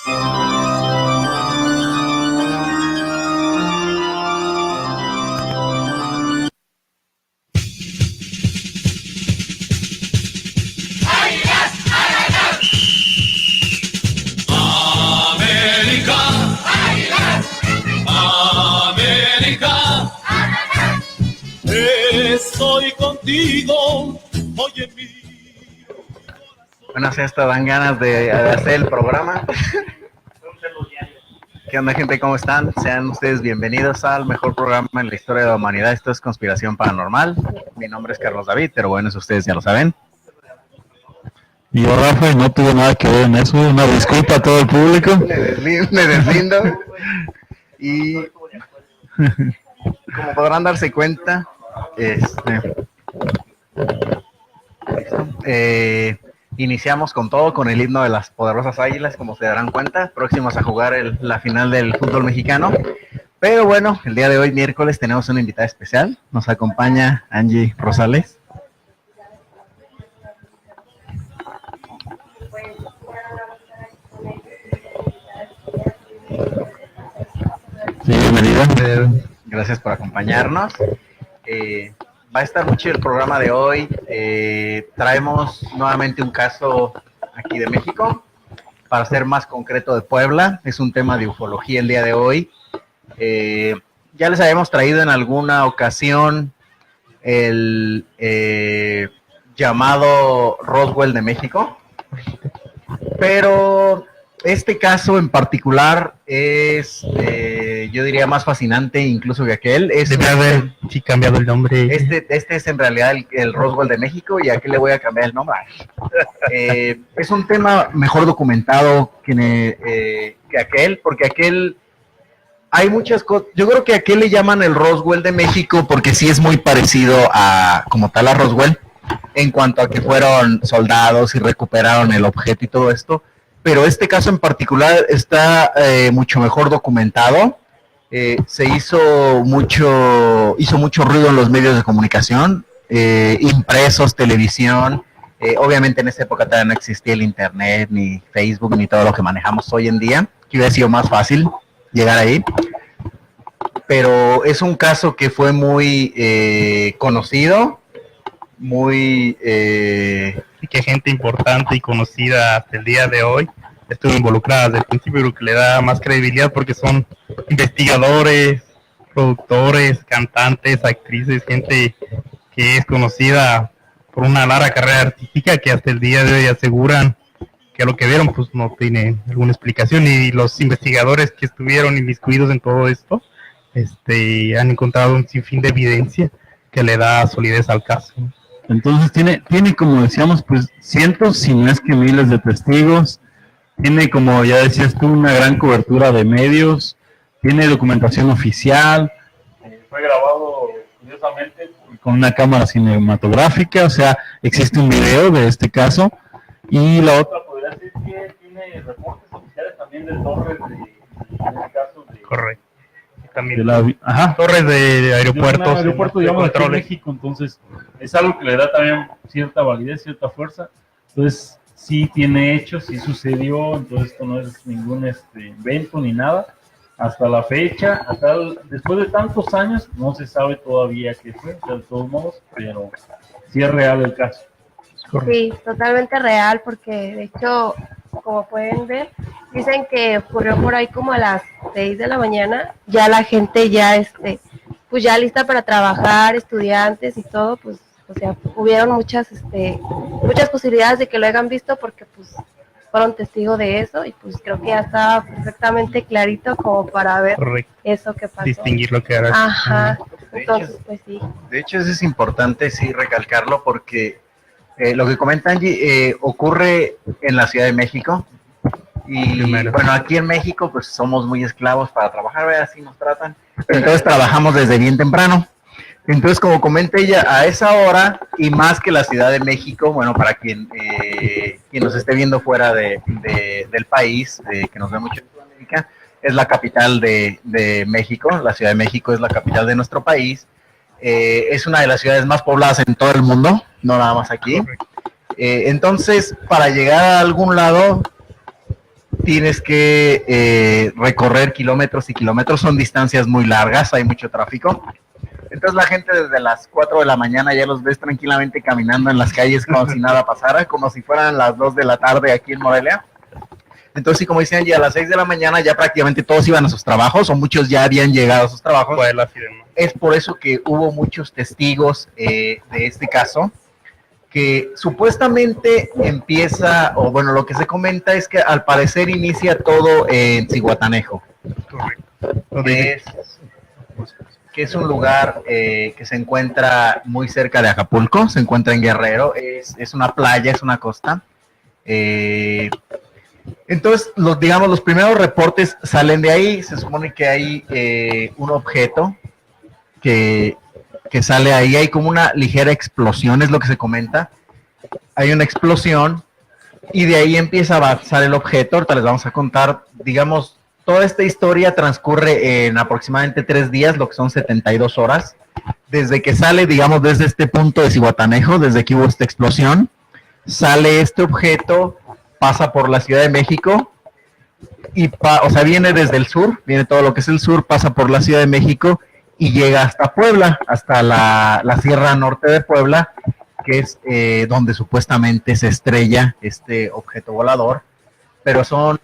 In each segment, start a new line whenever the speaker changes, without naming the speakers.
Estoy contigo, oye mi...
Bueno, si hasta dan ganas de hacer el programa. ¿Qué onda, gente? ¿Cómo están? Sean ustedes bienvenidos al mejor programa en la historia de la humanidad. Esto es Conspiración Paranormal. Mi nombre es Carlos David, pero bueno, eso ustedes ya lo saben.
Y yo, Rafa, no tuve nada que ver en eso. Una disculpa a todo el público.
Me deslindo. Y como podrán darse cuenta, iniciamos con todo, con el himno de las poderosas águilas, como se darán cuenta, próximos a jugar la final del fútbol mexicano. Pero bueno, el día de hoy, miércoles, tenemos una invitada especial. Nos acompaña Angie Rosales.
Sí, bienvenida.
Gracias por acompañarnos. Va a estar muy chido el programa de hoy. Traemos nuevamente un caso aquí de México, para ser más concreto de Puebla. Es un tema de ufología el día de hoy. Ya les habíamos traído en alguna ocasión el llamado Roswell de México, pero este caso en particular es, yo diría, más fascinante incluso que aquel.
Debe haber cambiado el nombre.
Este es en realidad el Roswell de México, y a qué le voy a cambiar el nombre. Es un tema mejor documentado que aquel, porque aquel hay muchas cosas. Yo creo que a aquel le llaman el Roswell de México porque sí es muy parecido a, como tal, a Roswell, en cuanto a que fueron soldados y recuperaron el objeto y todo esto. Pero este caso en particular está mucho mejor documentado. Se hizo mucho ruido en los medios de comunicación, impresos, televisión. Obviamente en esa época todavía no existía el internet, ni Facebook, ni todo lo que manejamos hoy en día, que hubiera sido más fácil llegar ahí. Pero es un caso que fue muy conocido, muy...
Y que gente importante y conocida hasta el día de hoy estuvo involucrada desde el principio, lo que le da más credibilidad porque son investigadores, productores, cantantes, actrices, gente que es conocida por una larga carrera artística, que hasta el día de hoy aseguran que lo que vieron pues no tiene alguna explicación, y los investigadores que estuvieron inmiscuidos en todo esto han encontrado un sinfín de evidencia que le da solidez al caso.
Entonces tiene, como decíamos, pues cientos, si no es que miles de testigos. Tiene, como ya decías tú, una gran cobertura de medios. Tiene documentación oficial. Fue grabado, curiosamente, con una cámara cinematográfica. O sea, existe un video de este caso. Y la otra, podría decir que tiene reportes oficiales también de torres de este caso.
Correcto. También torres de aeropuertos,
aeropuerto, digamos, aquí en México. Entonces es algo que le da también cierta validez, cierta fuerza. Entonces sí tiene hechos, sí sucedió. Entonces esto no es ningún invento ni nada. Hasta la fecha, después de tantos años, no se sabe todavía qué fue, de todos modos, pero sí es real el caso.
Sí, totalmente real, porque de hecho, como pueden ver, dicen que ocurrió por ahí como a las 6 de la mañana, ya la gente ya pues ya lista para trabajar, estudiantes y todo, pues, o sea, hubieron muchas posibilidades de que lo hayan visto, porque pues fueron testigos de eso, y pues creo que ya estaba perfectamente clarito como para ver. Correcto. Eso que pasó.
Distinguir lo que era.
Ajá, entonces pues sí.
De hecho, eso es importante, sí, recalcarlo, porque lo que comenta Angie ocurre en la Ciudad de México. Y bueno, aquí en México pues somos muy esclavos para trabajar, ¿verdad? Así nos tratan. Entonces trabajamos desde bien temprano. Entonces, como comenta ella, a esa hora, y más que la Ciudad de México, bueno, para quien nos esté viendo fuera del país, que nos ve mucho en Sudamérica, es la capital de México. La Ciudad de México es la capital de nuestro país. Es una de las ciudades más pobladas en todo el mundo, no nada más aquí. Entonces, para llegar a algún lado, tienes que recorrer kilómetros y kilómetros, son distancias muy largas, hay mucho tráfico. Entonces la gente desde las 4 de la mañana ya los ves tranquilamente caminando en las calles como si nada pasara, como si fueran las 2 de la tarde aquí en Morelia. Entonces, sí, como dicen, ya a las 6 de la mañana ya prácticamente todos iban a sus trabajos, o muchos ya habían llegado a sus trabajos. Es por eso que hubo muchos testigos de este caso, que supuestamente empieza, o bueno, lo que se comenta es que al parecer inicia todo en Zihuatanejo. Que es un lugar que se encuentra muy cerca de Acapulco, se encuentra en Guerrero, es una playa, es una costa. Entonces, los primeros reportes salen de ahí. Se supone que hay un objeto que sale ahí, hay como una ligera explosión, es lo que se comenta. Hay una explosión y de ahí empieza a avanzar el objeto. Ahorita les vamos a contar, digamos, toda esta historia transcurre en aproximadamente 3 días, lo que son 72 horas, desde que sale, digamos, desde este punto de Zihuatanejo, desde que hubo esta explosión, sale este objeto, pasa por la Ciudad de México, y viene desde el sur, viene todo lo que es el sur, pasa por la Ciudad de México y llega hasta Puebla, hasta la Sierra Norte de Puebla, que es donde supuestamente se estrella este objeto volador. Pero son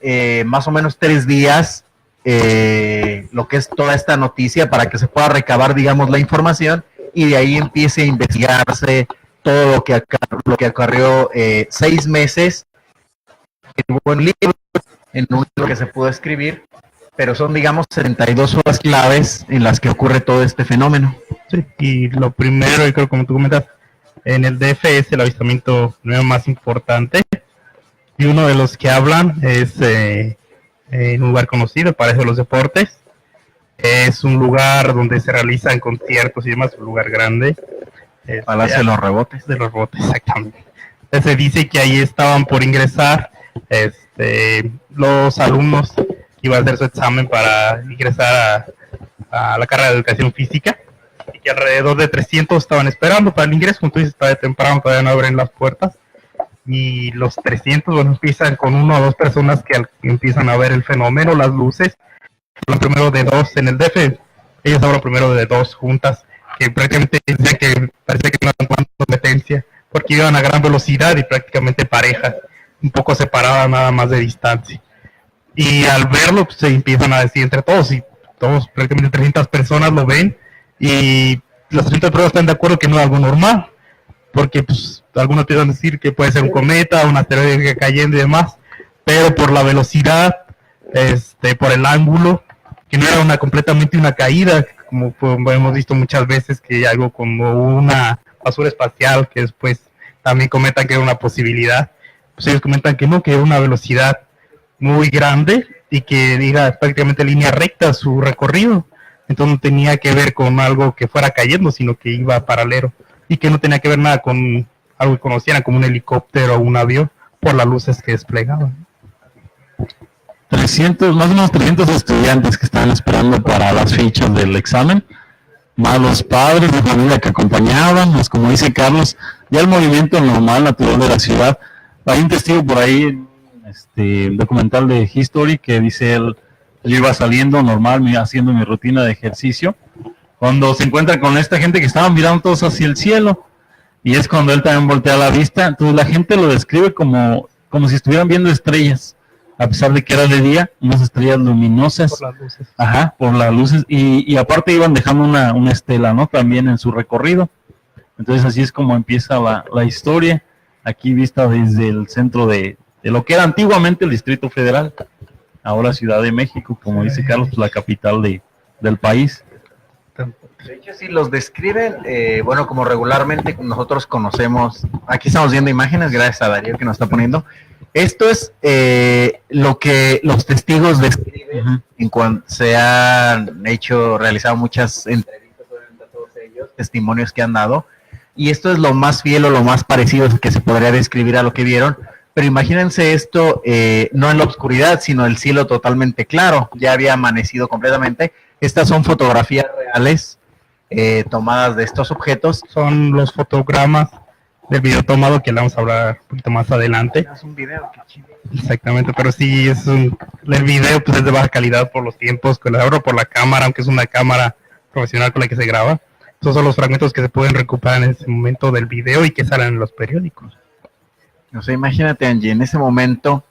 más o menos 3 días lo que es toda esta noticia para que se pueda recabar, digamos, la información y de ahí empiece a investigarse todo lo que acarreó 6 meses en un buen libro, en un libro que se pudo escribir, pero son, digamos, 72 horas claves en las que ocurre todo este fenómeno.
Sí, y lo primero, y creo como tú comentas, en el DF es el avistamiento más importante. Y uno de los que hablan es en un lugar conocido, parece los deportes. Es un lugar donde se realizan conciertos y demás, un lugar grande.
Palacio de los Rebotes.
De los Rebotes, exactamente. Se dice que ahí estaban por ingresar los alumnos que iban a hacer su examen para ingresar a la carrera de educación física, y que alrededor de 300 estaban esperando para el ingreso. Como tú dices, está de temprano, todavía no abren las puertas. Y los 300, bueno, empiezan con 1 o 2 personas que empiezan a ver el fenómeno, las luces. Hablan primero de 2 en el DF, ellos hablan primero de 2 juntas, que prácticamente parecía que no eran competencia, porque iban a gran velocidad y prácticamente parejas, un poco separadas nada más de distancia. Y al verlo, pues, se empiezan a decir entre todos, y todos, prácticamente 300 personas lo ven, y las 300 personas están de acuerdo que no es algo normal, porque pues algunos te van a decir que puede ser un cometa, un asteroide que cayendo y demás, pero por la velocidad, por el ángulo, que no era completamente una caída, como hemos visto muchas veces, que hay algo como una basura espacial, que después también comentan que era una posibilidad. Pues ellos comentan que no, que era una velocidad muy grande y que era prácticamente línea recta su recorrido, entonces no tenía que ver con algo que fuera cayendo, sino que iba paralelo, y que no tenía que ver nada con algo que conocieran como un helicóptero o un avión, por las luces que desplegaban.
300, más o menos 300 estudiantes que estaban esperando para las fichas del examen, más los padres de familia que acompañaban, pues como dice Carlos, ya el movimiento normal, natural de la ciudad. Hay un testigo por ahí, documental de History, que dice él, yo iba saliendo normal, haciendo mi rutina de ejercicio, cuando se encuentra con esta gente que estaban mirando todos hacia el cielo, y es cuando él también voltea la vista. Entonces la gente lo describe como si estuvieran viendo estrellas, a pesar de que era de día, unas estrellas luminosas.
Por las luces.
Ajá, por las luces, y aparte iban dejando una estela, ¿no? También en su recorrido. Entonces así es como empieza la historia, aquí vista desde el centro de lo que era antiguamente el Distrito Federal, ahora Ciudad de México, como dice Carlos, pues, la capital del país.
De hecho, sí, los describen, bueno, como regularmente nosotros conocemos. Aquí estamos viendo imágenes, gracias a Darío que nos está poniendo. Esto es lo que los testigos describen en cuanto se han realizado muchas entrevistas a todos ellos, testimonios que han dado, y esto es lo más fiel o lo más parecido que se podría describir a lo que vieron. Pero imagínense esto, no en la oscuridad, sino el cielo totalmente claro, ya había amanecido completamente. Estas son fotografías reales tomadas de estos objetos.
Son los fotogramas del video tomado, que le vamos a hablar un poquito más adelante.
Es un video, qué chido.
Exactamente, pero sí, el video pues es de baja calidad por los tiempos, que lo abro por la cámara, aunque es una cámara profesional con la que se graba. Esos son los fragmentos que se pueden recuperar en ese momento del video y que salen en los periódicos.
O sea, imagínate, Angie, en ese momento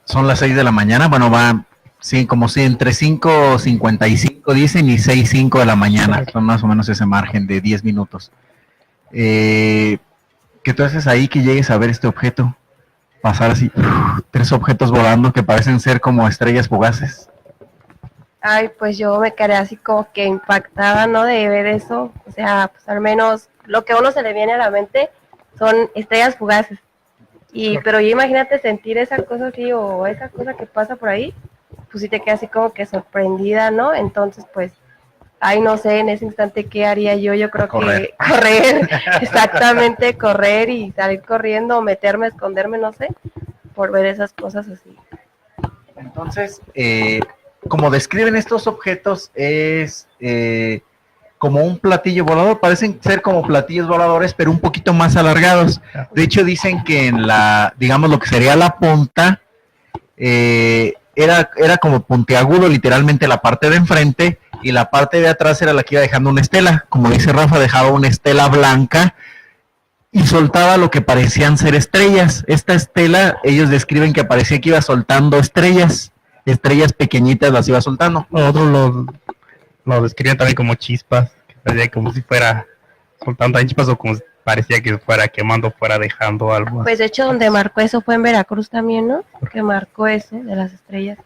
son las 6 de la mañana, bueno, va, sí, como si entre 5:55 dicen y 6:05 de la mañana, son más o menos ese margen de 10 minutos. ¿Qué tú haces ahí que llegues a ver este objeto? Pasar así, 3 objetos volando que parecen ser como estrellas fugaces.
Ay, pues yo me quedé así como que impactada, ¿no? De ver eso. O sea, pues al menos lo que a uno se le viene a la mente son estrellas fugaces. Pero yo imagínate sentir esa cosa así o esa cosa que pasa por ahí, pues sí te quedas así como que sorprendida, ¿no? Entonces, pues, ay, no sé, en ese instante, ¿qué haría yo? Yo creo que correr, exactamente, correr y salir corriendo, o meterme, esconderme, no sé, por ver esas cosas así.
Entonces, como describen estos objetos, es como un platillo volador, parecen ser como platillos voladores, pero un poquito más alargados. De hecho, dicen que en digamos, lo que sería la punta, era como puntiagudo, literalmente la parte de enfrente, y la parte de atrás era la que iba dejando una estela. Como dice Rafa, dejaba una estela blanca y soltaba lo que parecían ser estrellas. Esta estela, ellos describen que parecía que iba soltando estrellas pequeñitas las iba soltando.
Otros lo describen también como chispas, que parecía como si fuera soltando chispas o como si parecía que fuera quemando, fuera dejando algo.
Pues de hecho donde marcó eso fue en Veracruz también, ¿no? Que marcó eso de las estrellas.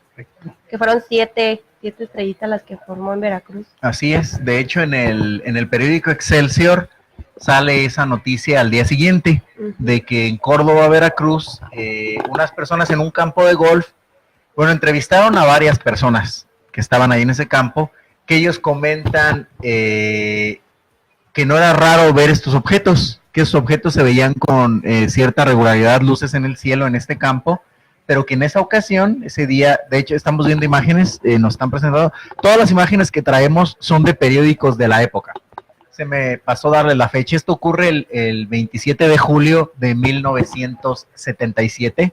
Que fueron 7 estrellitas las que formó en Veracruz.
Así es, de hecho en el periódico Excelsior sale esa noticia al día siguiente, de que en Córdoba, Veracruz, unas personas en un campo de golf, bueno, entrevistaron a varias personas que estaban ahí en ese campo, que ellos comentan que no era raro ver estos objetos, que esos objetos se veían con cierta regularidad, luces en el cielo en este campo, pero que en esa ocasión, ese día, de hecho estamos viendo imágenes, nos están presentando, todas las imágenes que traemos son de periódicos de la época. Se me pasó darle la fecha, esto ocurre el 27 de julio de 1977,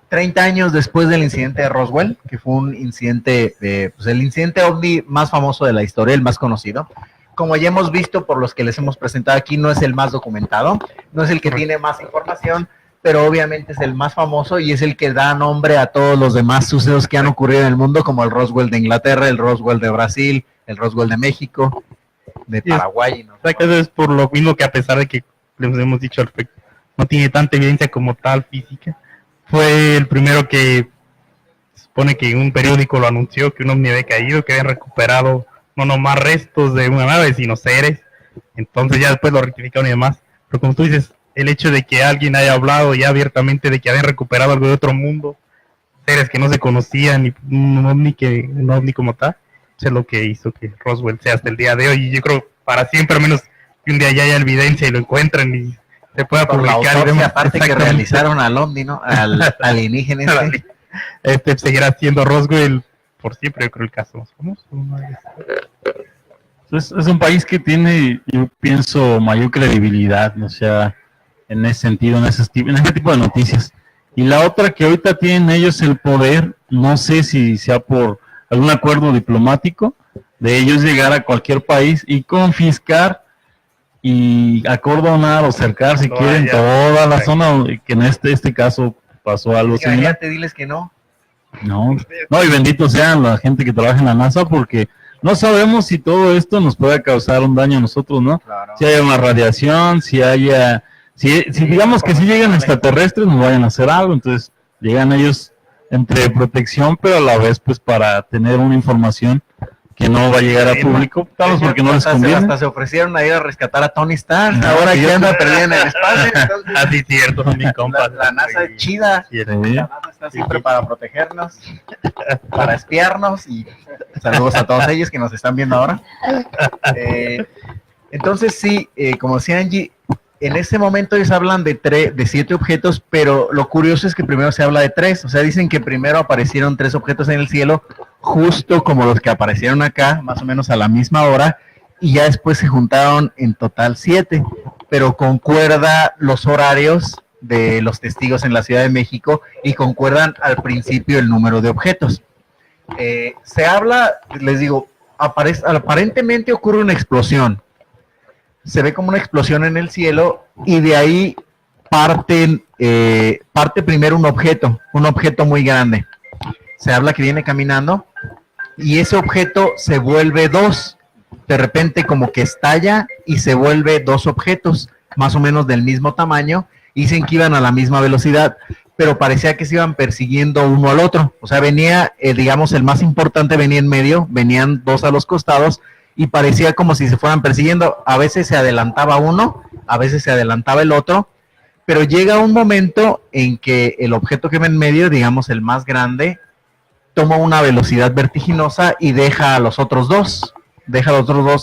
30 años después del incidente de Roswell, que fue un incidente, pues el incidente OVNI más famoso de la historia, el más conocido. Como ya hemos visto por los que les hemos presentado aquí, no es el más documentado, no es el que tiene más información, pero obviamente es el más famoso y es el que da nombre a todos los demás sucesos que han ocurrido en el mundo, como el Roswell de Inglaterra, el Roswell de Brasil, el Roswell de México, de Paraguay. ¿No?
Exacto, es por lo mismo que a pesar de que les hemos dicho no tiene tanta evidencia como tal física, fue el primero que se supone que un periódico lo anunció, que un ovni había caído, que habían recuperado no nomás restos de una nave, sino seres. Entonces ya después lo rectificaron y demás. Pero como tú dices, el hecho de que alguien haya hablado ya abiertamente de que habían recuperado algo de otro mundo, seres que no se conocían, y un ovni como tal, es lo que hizo que Roswell sea hasta el día de hoy. Y yo creo para siempre, a menos que un día ya haya evidencia y lo encuentren y se pueda
por
publicar.
La autopsia, aparte que realizaron al ovni, ¿no? Al alienígena.
Seguirá siendo Roswell por siempre, yo creo, el caso más famoso.
Es un país que tiene, yo pienso, mayor credibilidad, o sea, en ese sentido, en ese tipo de noticias. Y la otra que ahorita tienen ellos el poder, no sé si sea por algún acuerdo diplomático, de ellos llegar a cualquier país y confiscar y acordonar o cercar, si quieren, toda la zona, que en este caso pasó algo similar.
Te diles que no.
No, y bendito sean la gente que trabaja en la NASA, porque no sabemos si todo esto nos puede causar un daño a nosotros, ¿no?
Claro.
Si haya una radiación, si digamos que si llegan extraterrestres nos vayan a hacer algo, entonces llegan ellos entre protección, pero a la vez pues para tener una información que no va a llegar al público, tal vez porque no les conviene.
Hasta se ofrecieron a ir a rescatar a Tony Stark, ahora que anda perdido en el espacio.
Así es cierto, mi compa.
La NASA es chida, la NASA está siempre para protegernos, para espiarnos, y saludos a todos ellos que nos están viendo ahora. Entonces sí, como decía Angie, en ese momento ellos hablan de 7 objetos, pero lo curioso es que primero se habla de 3, o sea, dicen que primero aparecieron 3 objetos en el cielo, justo como los que aparecieron acá, más o menos a la misma hora, y ya después se juntaron en total 7. pero concuerda los horarios de los testigos en la Ciudad de México y concuerdan al principio el número de objetos. Se habla, les digo, aparentemente ocurre una explosión. Se ve como una explosión en el cielo y de ahí parte primero un objeto muy grande. Se habla que viene caminando y ese objeto se vuelve dos. De repente como que estalla y se vuelve dos objetos, más o menos del mismo tamaño. Dicen que iban a la misma velocidad, pero parecía que se iban persiguiendo uno al otro. O sea, venía, digamos, el más importante venía en medio, venían dos a los costados y parecía como si se fueran persiguiendo. A veces se adelantaba uno, a veces se adelantaba el otro, pero llega un momento en que el objeto que va en medio, digamos el más grande, toma una velocidad vertiginosa y deja a los otros dos.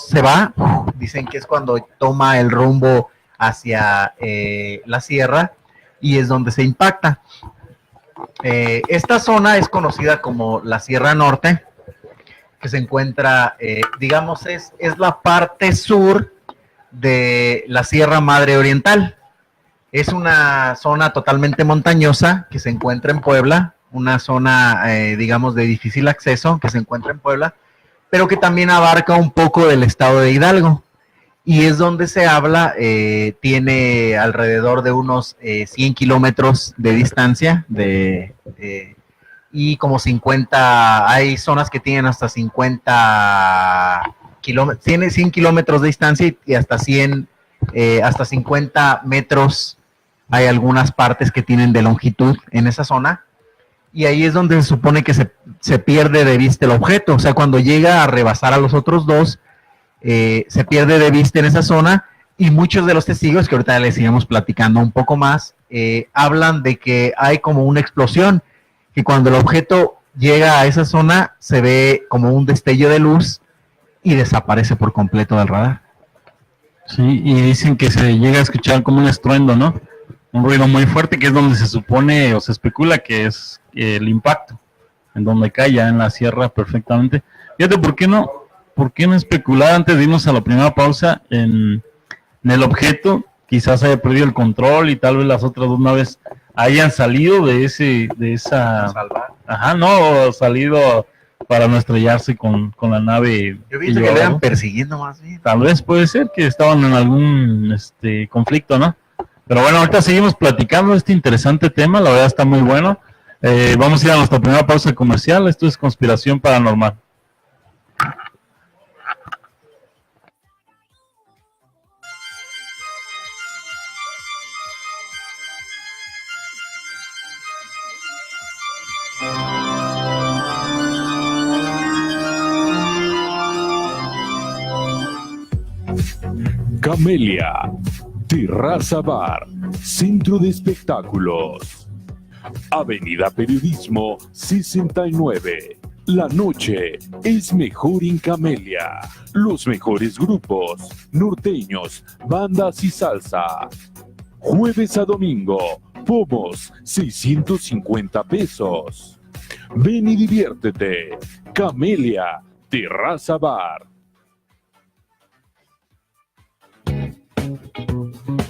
Se va. Dicen que es cuando toma el rumbo hacia la sierra y es donde se impacta. Esta zona es conocida como la Sierra Norte, que se encuentra, digamos, es la parte sur de la Sierra Madre Oriental. Es una zona totalmente montañosa que se encuentra en Puebla, una zona, digamos, de difícil acceso que se encuentra en Puebla, pero que también abarca un poco del estado de Hidalgo. Y es donde se habla, tiene alrededor de unos 100 kilómetros de distancia, y como 50, hay zonas que tienen hasta 50 kilómetros, tiene 100 kilómetros de distancia y hasta 50 metros. Hay algunas partes que tienen de longitud en esa zona. Y ahí es donde se supone que se pierde de vista el objeto. O sea, cuando llega a rebasar a los otros dos, se pierde de vista en esa zona. Y muchos de los testigos, que ahorita les sigamos platicando un poco más, hablan de que hay como una explosión, que cuando el objeto llega a esa zona, se ve como un destello de luz y desaparece por completo del radar.
Sí, y dicen que se llega a escuchar como un estruendo, ¿no? Un ruido muy fuerte, que es donde se supone o se especula que es el impacto, en donde cae ya en la sierra perfectamente. Fíjate, ¿por qué no especular antes de irnos a la primera pausa en el objeto? Quizás haya perdido el control y tal vez las otras dos naves hayan salido de esa... Ajá, no, salido para no estrellarse con la nave.
Yo vi que le iban persiguiendo más bien.
Tal vez puede ser que estaban en algún conflicto, ¿no? Pero bueno, ahorita seguimos platicando este interesante tema, la verdad está muy bueno. Vamos a ir a nuestra primera pausa comercial. Esto es Conspiración Paranormal.
Camelia, Terraza Bar, Centro de Espectáculos. Avenida Periodismo 69. La noche es mejor en Camelia. Los mejores grupos, norteños, bandas y salsa. Jueves a domingo, pomos, 650 pesos. Ven y diviértete. Camelia, Terraza Bar.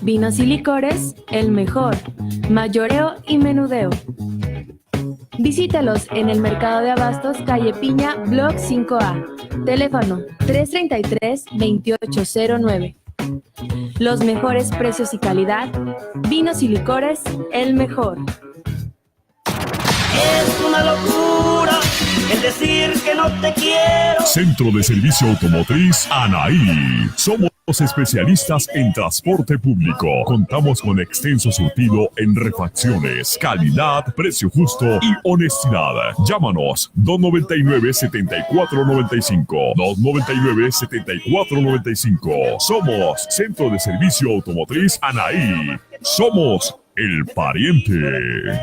Vinos y licores, el mejor. Mayoreo y menudeo. Visítalos en el Mercado de Abastos, calle Piña, Block 5A. Teléfono 333-2809. Los mejores precios y calidad. Vinos y licores, el mejor.
Es una locura el decir que no te quiero.
Centro de Servicio Automotriz Anaí. Somos especialistas en transporte público. Contamos con extenso surtido en refacciones, calidad, precio justo y honestidad. Llámanos 299-7495. 299-7495. Somos Centro de Servicio Automotriz Anaí. Somos el pariente.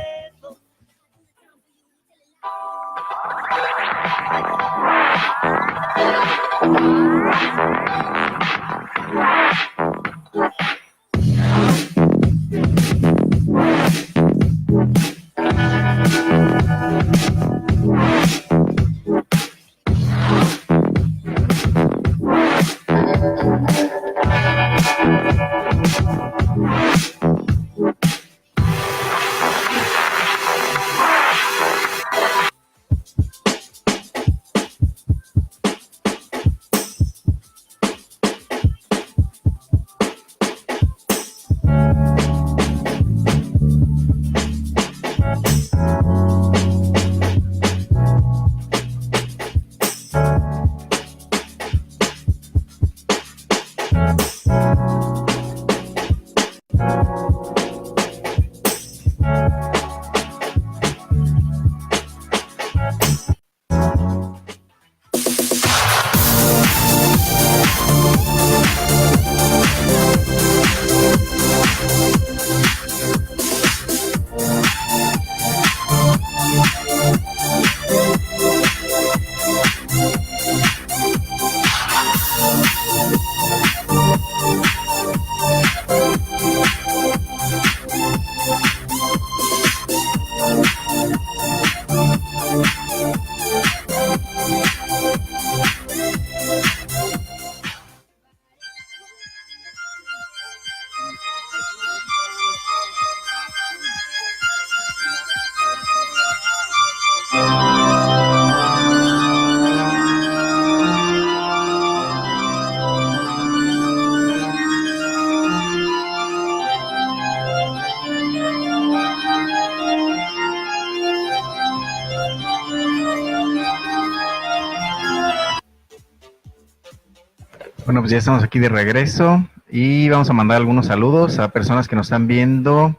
Bueno, pues ya estamos aquí de regreso y vamos a mandar algunos saludos a personas que nos están viendo.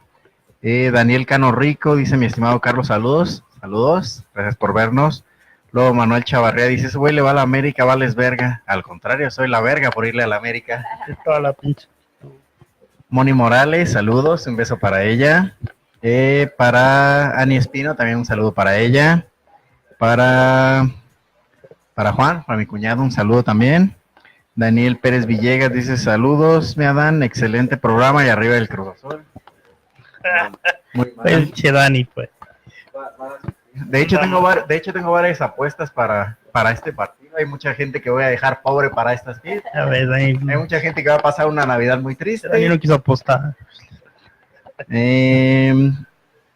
Daniel Cano Rico dice, mi estimado Carlos, saludos. Saludos, gracias por vernos. Luego Manuel Chavarría dice, ese güey le va a la América, vales verga. Al contrario, soy la verga por irle a la América.
Toda la pinche.
Moni Morales, saludos, un beso para ella. Para Ani Espino, también un saludo para ella. Para Juan, para mi cuñado, un saludo también. Daniel Pérez Villegas dice, saludos, me Adán, excelente programa y arriba del Cruz Azul. Muy mal.
El Che Dani, pues.
De hecho, tengo varias apuestas para este partido. Hay mucha gente que voy a dejar pobre para estas fiestas.
A ver, Dani.
Hay mucha gente que va a pasar una Navidad muy triste.
Dani no quiso apostar.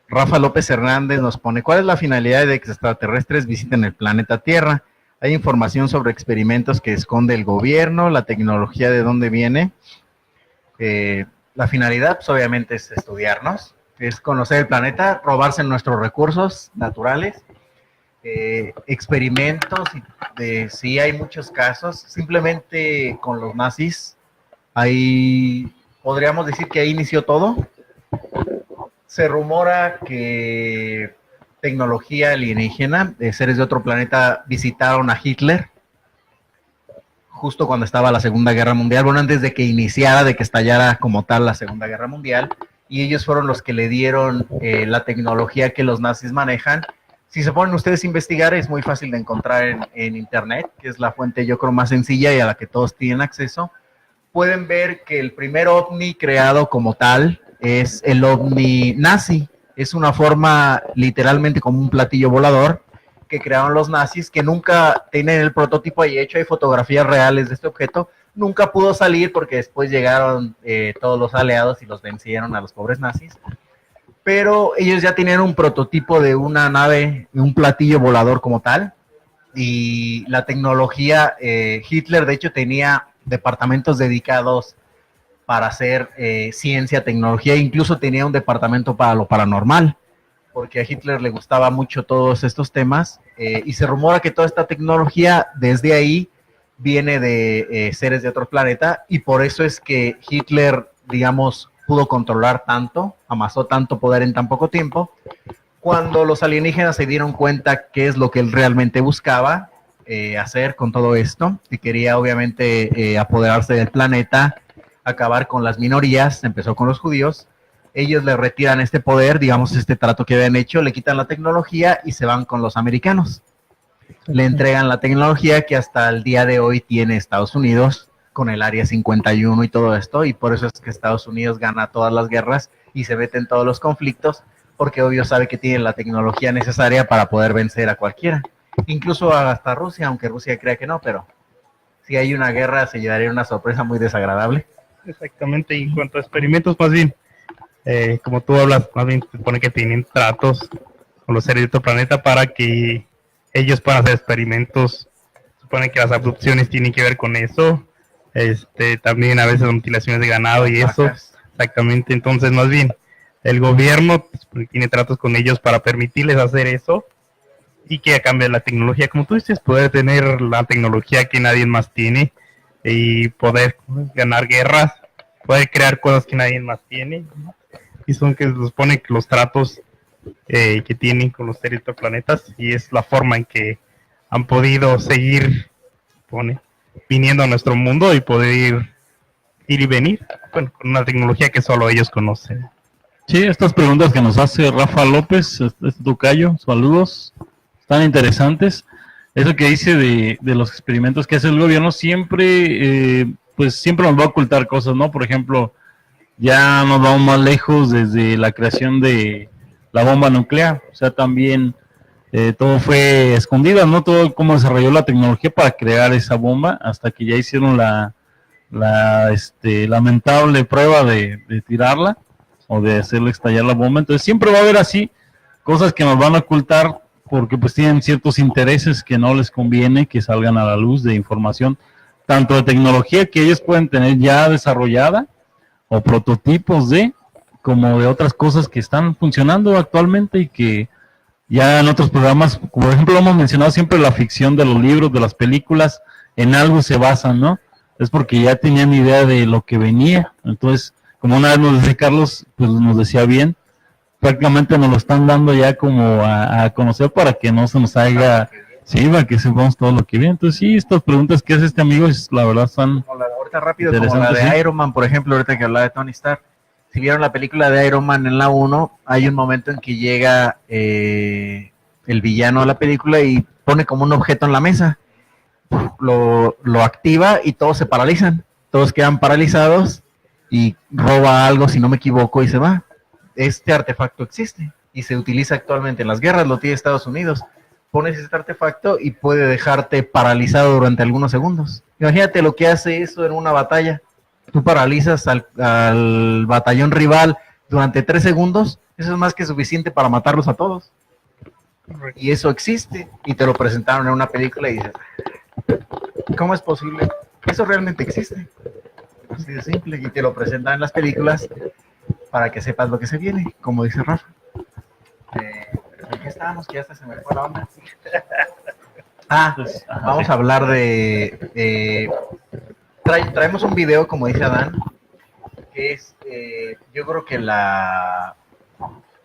Rafa López Hernández nos pone, ¿cuál es la finalidad de que extraterrestres visiten el planeta Tierra? Hay información sobre experimentos que esconde el gobierno, la tecnología de dónde viene. La finalidad, pues, obviamente, es estudiarnos, es conocer el planeta, robarse nuestros recursos naturales, experimentos, sí hay muchos casos. Simplemente con los nazis, podríamos decir que ahí inició todo. Se rumora que tecnología alienígena, de seres de otro planeta, visitaron a Hitler justo cuando estaba la Segunda Guerra Mundial, bueno, antes de que iniciara, de que estallara como tal la Segunda Guerra Mundial, y ellos fueron los que le dieron la tecnología que los nazis manejan. Si se ponen ustedes a investigar, es muy fácil de encontrar en internet, que es la fuente yo creo más sencilla y a la que todos tienen acceso. Pueden ver que el primer ovni creado como tal es el ovni nazi. Es una forma literalmente como un platillo volador que crearon los nazis, que nunca tienen el prototipo ahí hecho, hay fotografías reales de este objeto, nunca pudo salir porque después llegaron todos los aliados y los vencieron a los pobres nazis, pero ellos ya tenían un prototipo de una nave, un platillo volador como tal, y la tecnología, Hitler de hecho tenía departamentos dedicados para hacer ciencia, tecnología, incluso tenía un departamento para lo paranormal, porque a Hitler le gustaba mucho todos estos temas, y se rumora que toda esta tecnología desde ahí viene de seres de otro planeta, y por eso es que Hitler, digamos, pudo controlar tanto, amasó tanto poder en tan poco tiempo. Cuando los alienígenas se dieron cuenta qué es lo que él realmente buscaba hacer con todo esto, y quería obviamente apoderarse del planeta, acabar con las minorías, empezó con los judíos. Ellos le retiran este poder, digamos, este trato que habían hecho, le quitan la tecnología y se van con los americanos. Le entregan la tecnología que hasta el día de hoy tiene Estados Unidos con el Área 51 y todo esto, y por eso es que Estados Unidos gana todas las guerras y se mete en todos los conflictos, porque obvio sabe que tiene la tecnología necesaria para poder vencer a cualquiera. Incluso hasta Rusia, aunque Rusia crea que no, pero si hay una guerra se llevaría una sorpresa muy desagradable.
Exactamente, y en cuanto a experimentos, más bien, como tú hablas, más bien se supone que tienen tratos con los seres de otro planeta para que ellos puedan hacer experimentos. Se supone que las abducciones tienen que ver con eso, también a veces mutilaciones de ganado y eso. Exactamente, entonces más bien el gobierno tiene tratos con ellos para permitirles hacer eso, y que a cambio de la tecnología, como tú dices, poder tener la tecnología que nadie más tiene y poder ganar guerras, poder crear cosas que nadie más tiene, y son que se supone que los tratos que tienen con los seres de otros planetas, y es la forma en que han podido seguir viniendo a nuestro mundo y poder ir y venir, bueno, con una tecnología que solo ellos conocen.
Sí, estas preguntas que nos hace Rafa López, tocayo, saludos, están interesantes. Eso que dice de los experimentos que hace el gobierno, siempre, pues siempre nos va a ocultar cosas, ¿no? Por ejemplo, ya nos vamos más lejos desde la creación de la bomba nuclear, o sea, también todo fue escondido, ¿no? Todo cómo desarrolló la tecnología para crear esa bomba, hasta que ya hicieron la lamentable prueba de tirarla, o de hacerle estallar la bomba. Entonces siempre va a haber así cosas que nos van a ocultar, porque pues tienen ciertos intereses que no les conviene que salgan a la luz de información, tanto de tecnología que ellos pueden tener ya desarrollada, o prototipos como de otras cosas que están funcionando actualmente, y que ya en otros programas, por ejemplo, hemos mencionado siempre la ficción de los libros, de las películas, en algo se basan, ¿no? es porque ya tenían idea de lo que venía. Entonces, como una vez nos decía Carlos, pues nos decía bien, prácticamente nos lo están dando ya como a conocer para que no se nos haga, sí, para que sepamos todo lo que viene. Entonces sí, estas preguntas que hace este amigo, la verdad son
ahorita rápido, como la de
¿sí?
Iron Man, por ejemplo, ahorita que hablaba de Tony Stark. Si vieron la película de Iron Man en la 1, hay un momento en que llega el villano de la película y pone como un objeto en la mesa. Lo activa y todos se paralizan. Todos quedan paralizados y roba algo, si no me equivoco, y se va. Este artefacto existe y se utiliza actualmente en las guerras, lo tiene Estados Unidos. Pones este artefacto y puede dejarte paralizado durante algunos segundos. Imagínate lo que hace eso en una batalla. Tú paralizas al batallón rival durante 3 segundos, eso es más que suficiente para matarlos a todos. Y eso existe, y te lo presentaron en una película y dices, ¿cómo es posible? Eso realmente existe. Así de simple, y te lo presentan en las películas para que sepas lo que se viene, como dice Rafa. ¿En qué estábamos? Que hasta se me fue la onda. Vamos a hablar de... traemos un video, como dice Adán, que es, yo creo que la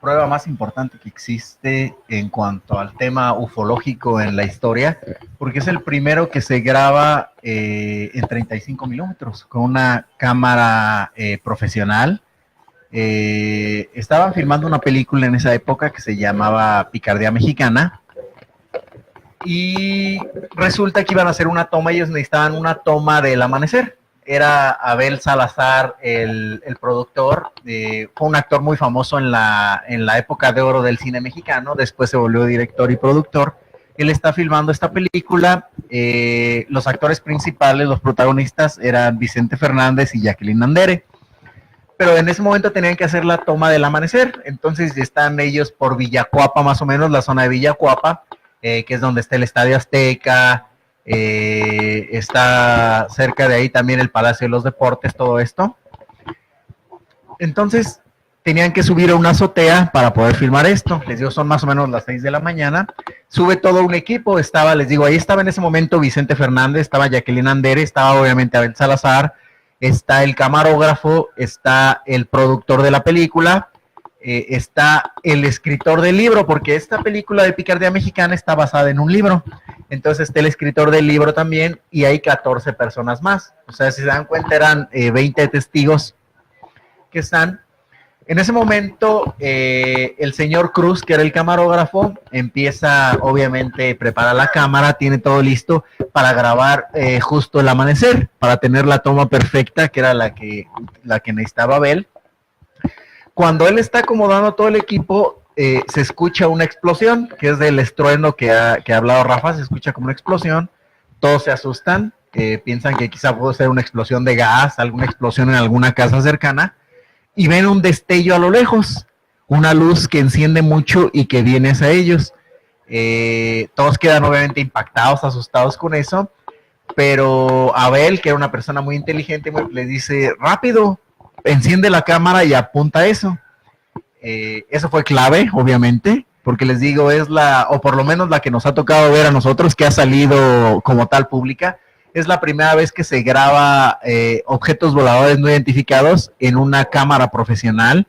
prueba más importante que existe en cuanto al tema ufológico en la historia, porque es el primero que se graba en 35 milímetros con una cámara profesional. Estaban filmando una película en esa época que se llamaba Picardía Mexicana, y resulta que iban a hacer una toma, ellos necesitaban una toma del amanecer. Era Abel Salazar, el productor, fue un actor muy famoso en la época de oro del cine mexicano, después se volvió director y productor. Él está filmando esta película, los actores principales, los protagonistas eran Vicente Fernández y Jacqueline Andere, pero en ese momento tenían que hacer la toma del amanecer, entonces están ellos por Villacuapa, más o menos, la zona de Villacuapa, que es donde está el Estadio Azteca, está cerca de ahí también el Palacio de los Deportes, todo esto. Entonces tenían que subir a una azotea para poder filmar esto. Les digo, son más o menos las 6 de la mañana. Sube todo un equipo, les digo, ahí estaba en ese momento Vicente Fernández, estaba Jacqueline Andere, estaba obviamente Abel Salazar, está el camarógrafo, está el productor de la película, está el escritor del libro, porque esta película de Picardía Mexicana está basada en un libro. Entonces está el escritor del libro también, y hay 14 personas más. O sea, si se dan cuenta, eran 20 testigos que están. En ese momento, el señor Cruz, que era el camarógrafo, empieza, obviamente, prepara la cámara, tiene todo listo para grabar justo el amanecer, para tener la toma perfecta, que era la que necesitaba Abel. Cuando él está acomodando todo el equipo, se escucha una explosión, que es del estruendo que ha hablado Rafa, se escucha como una explosión, todos se asustan, piensan que quizá puede ser una explosión de gas, alguna explosión en alguna casa cercana, y ven un destello a lo lejos, una luz que enciende mucho y que viene hacia ellos. Todos quedan obviamente impactados, asustados con eso, pero Abel, que era una persona muy inteligente, le dice, rápido, enciende la cámara y apunta eso. Eso fue clave, obviamente, porque les digo, o por lo menos la que nos ha tocado ver a nosotros, que ha salido como tal pública, es la primera vez que se graba objetos voladores no identificados en una cámara profesional,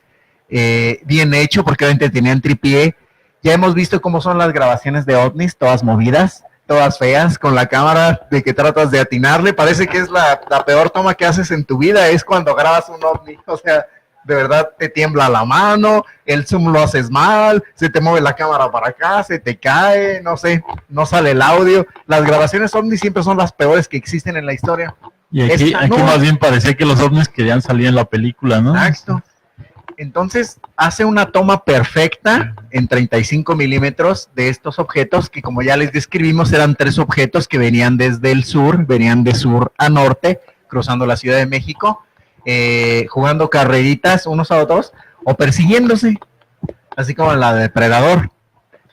bien hecho, porque obviamente tenían tripié. Ya hemos visto cómo son las grabaciones de ovnis, todas movidas, todas feas, con la cámara de que tratas de atinarle. Parece que es la peor toma que haces en tu vida, es cuando grabas un ovni. O sea, de verdad te tiembla la mano, el zoom lo haces mal, se te mueve la cámara para acá, se te cae, no sé, no sale el audio. Las grabaciones ovni siempre son las peores que existen en la historia.
Y aquí más bien parecía que los ovnis querían salir en la película, ¿no?
Exacto. Entonces hace una toma perfecta en 35 milímetros de estos objetos que, como ya les describimos, eran 3 objetos que venían desde el sur, venían de sur a norte, cruzando la Ciudad de México, jugando carreritas unos a otros o persiguiéndose, así como la de Depredador.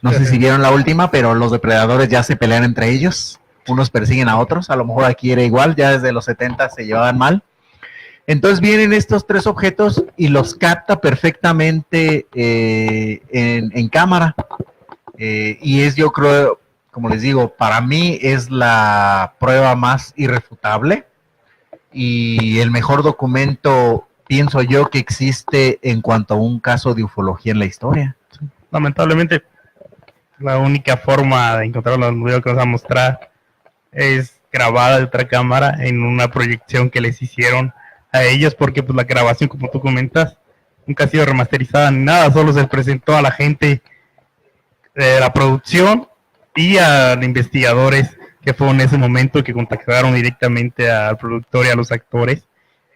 No sé si vieron la última, pero los depredadores ya se pelean entre ellos, unos persiguen a otros, a lo mejor aquí era igual, ya desde los 70 se llevaban mal. Entonces vienen estos 3 objetos y los capta perfectamente en cámara. Y es, yo creo, como les digo, para mí es la prueba más irrefutable y el mejor documento, pienso yo, que existe en cuanto a un caso de ufología en la historia.
Lamentablemente, la única forma de encontrar los videos que nos va a mostrar es grabada de otra cámara en una proyección que les hicieron a ellos, porque pues la grabación, como tú comentas, nunca ha sido remasterizada ni nada, solo se presentó a la gente de la producción y a los investigadores que fue en ese momento que contactaron directamente al productor y a los actores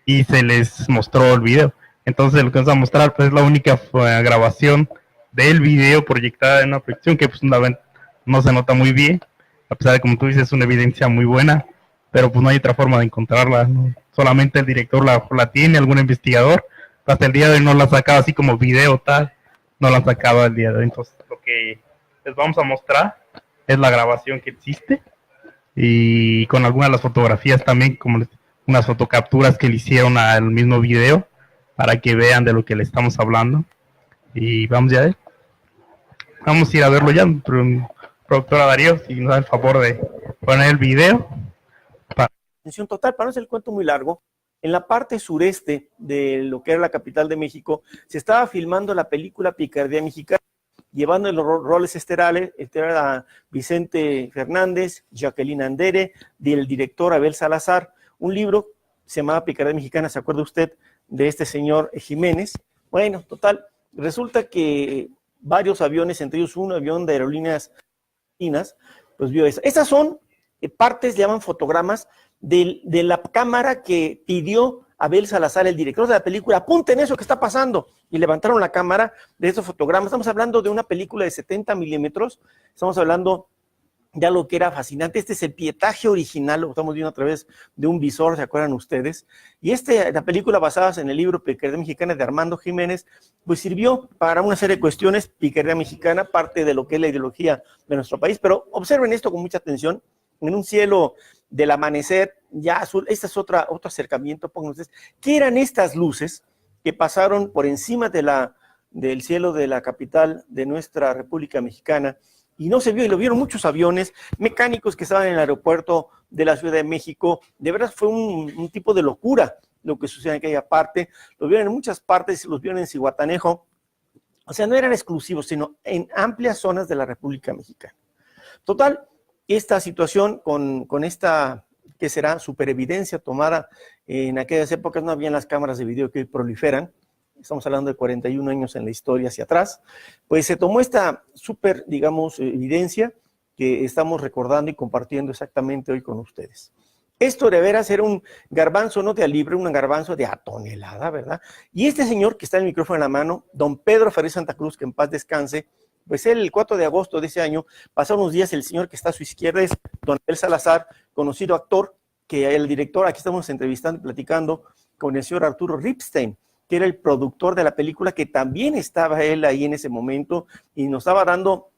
y se les mostró el video. Entonces lo que vamos a mostrar pues es la única grabación del video proyectada en una proyección que pues no se nota muy bien, a pesar de, como tú dices, es una evidencia muy buena, pero pues no hay otra forma de encontrarla, ¿no? Solamente el director la tiene, algún investigador, hasta el día de hoy no la ha sacado así como video tal, no la han sacado el día de hoy. Entonces lo que les vamos a mostrar es la grabación que existe y con algunas de las fotografías también, como unas fotocapturas que le hicieron al mismo video para que vean de lo que le estamos hablando. Y vamos ya, vamos a ir a verlo ya, productora Darío, si nos da el favor de poner el video.
Atención total, para no hacer el cuento muy largo, en la parte sureste de lo que era la capital de México, se estaba filmando la película Picardía Mexicana, llevando los roles estelares a Vicente Fernández, Jacqueline Andere, del director Abel Salazar. Un libro se llamaba Picardía Mexicana, ¿se acuerda usted de este señor Jiménez? Bueno, total, resulta que varios aviones, entre ellos un avión de aerolíneas argentinas, pues vio eso. Esas son partes, llaman fotogramas, de la cámara que pidió Abel Salazar, el director de la película. Apunten eso que está pasando. Y levantaron la cámara de esos fotogramas. Estamos hablando de una película de 70 milímetros. Estamos hablando de algo que era fascinante. Este es el pietaje original, lo estamos viendo a través de un visor, ¿se acuerdan ustedes? Y la película basada en el libro Picardía Mexicana de Armando Jiménez, pues sirvió para una serie de cuestiones. Picardía Mexicana, parte de lo que es la ideología de nuestro país. Pero observen esto con mucha atención. En un cielo del amanecer ya azul, este es otro acercamiento, pongan ustedes. ¿Qué eran estas luces que pasaron por encima del cielo de la capital de nuestra República Mexicana? Y no se vio, y lo vieron muchos aviones, mecánicos que estaban en el aeropuerto de la Ciudad de México. De verdad fue un tipo de locura lo que sucedió en aquella parte. Lo vieron en muchas partes, los vieron en Zihuatanejo. O sea, no eran exclusivos, sino en amplias zonas de la República Mexicana. Total, esta situación con esta, que será superevidencia tomada en aquellas épocas, no habían las cámaras de video que hoy proliferan, estamos hablando de 41 años en la historia hacia atrás, pues se tomó esta super, digamos, evidencia que estamos recordando y compartiendo exactamente hoy con ustedes. Esto de veras era un garbanzo no de a libre, un garbanzo de a tonelada, ¿verdad? Y este señor que está en el micrófono en la mano, don Pedro Ferrer Santa Cruz, que en paz descanse, pues el 4 de agosto de ese año, pasaron unos días, el señor que está a su izquierda es don Abel Salazar, conocido actor, que el director, aquí estamos entrevistando y platicando con el señor Arturo Ripstein, que era el productor de la película, que también estaba él ahí en ese momento y nos estaba dando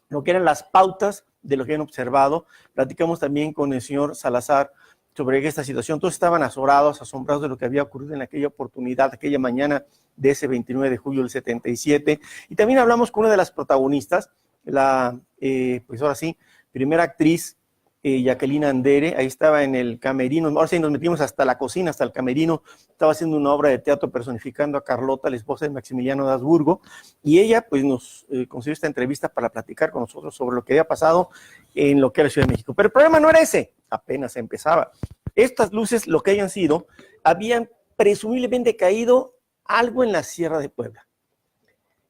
lo que eran las pautas de lo que habían observado. Platicamos también con el señor Salazar sobre esta situación. Todos estaban asombrados de lo que había ocurrido en aquella oportunidad, aquella mañana de ese 29 de julio del 77. Y también hablamos con una de las protagonistas, pues ahora sí, primera actriz, Jacqueline Andere. Ahí estaba en el camerino, ahora sí nos metimos hasta la cocina, hasta el camerino. Estaba haciendo una obra de teatro personificando a Carlota, la esposa de Maximiliano de Habsburgo, y ella pues nos concedió esta entrevista para platicar con nosotros sobre lo que había pasado en lo que era la Ciudad de México. Pero el problema no era ese, apenas empezaba. Estas luces, lo que hayan sido, habían presumiblemente caído algo en la Sierra de Puebla.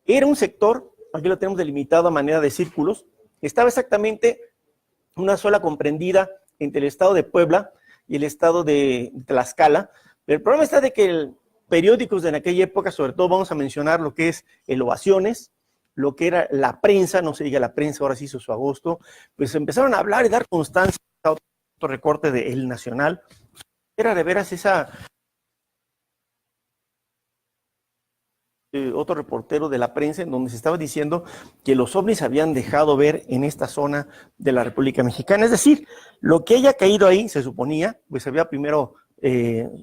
Era un sector, aquí lo tenemos delimitado a manera de círculos, estaba exactamente una sola comprendida entre el estado de Puebla y el estado de Tlaxcala. Pero el problema está de que periódicos de en aquella época, sobre todo vamos a mencionar lo que es el Ovaciones, lo que era la prensa, no se diga la prensa, ahora sí hizo su agosto, pues empezaron a hablar y dar constancia a otro recorte de El Nacional. Era de veras esa... otro reportero de la prensa en donde se estaba diciendo que los ovnis habían dejado ver en esta zona de la República Mexicana. Es decir, lo que haya caído ahí, se suponía, pues había primero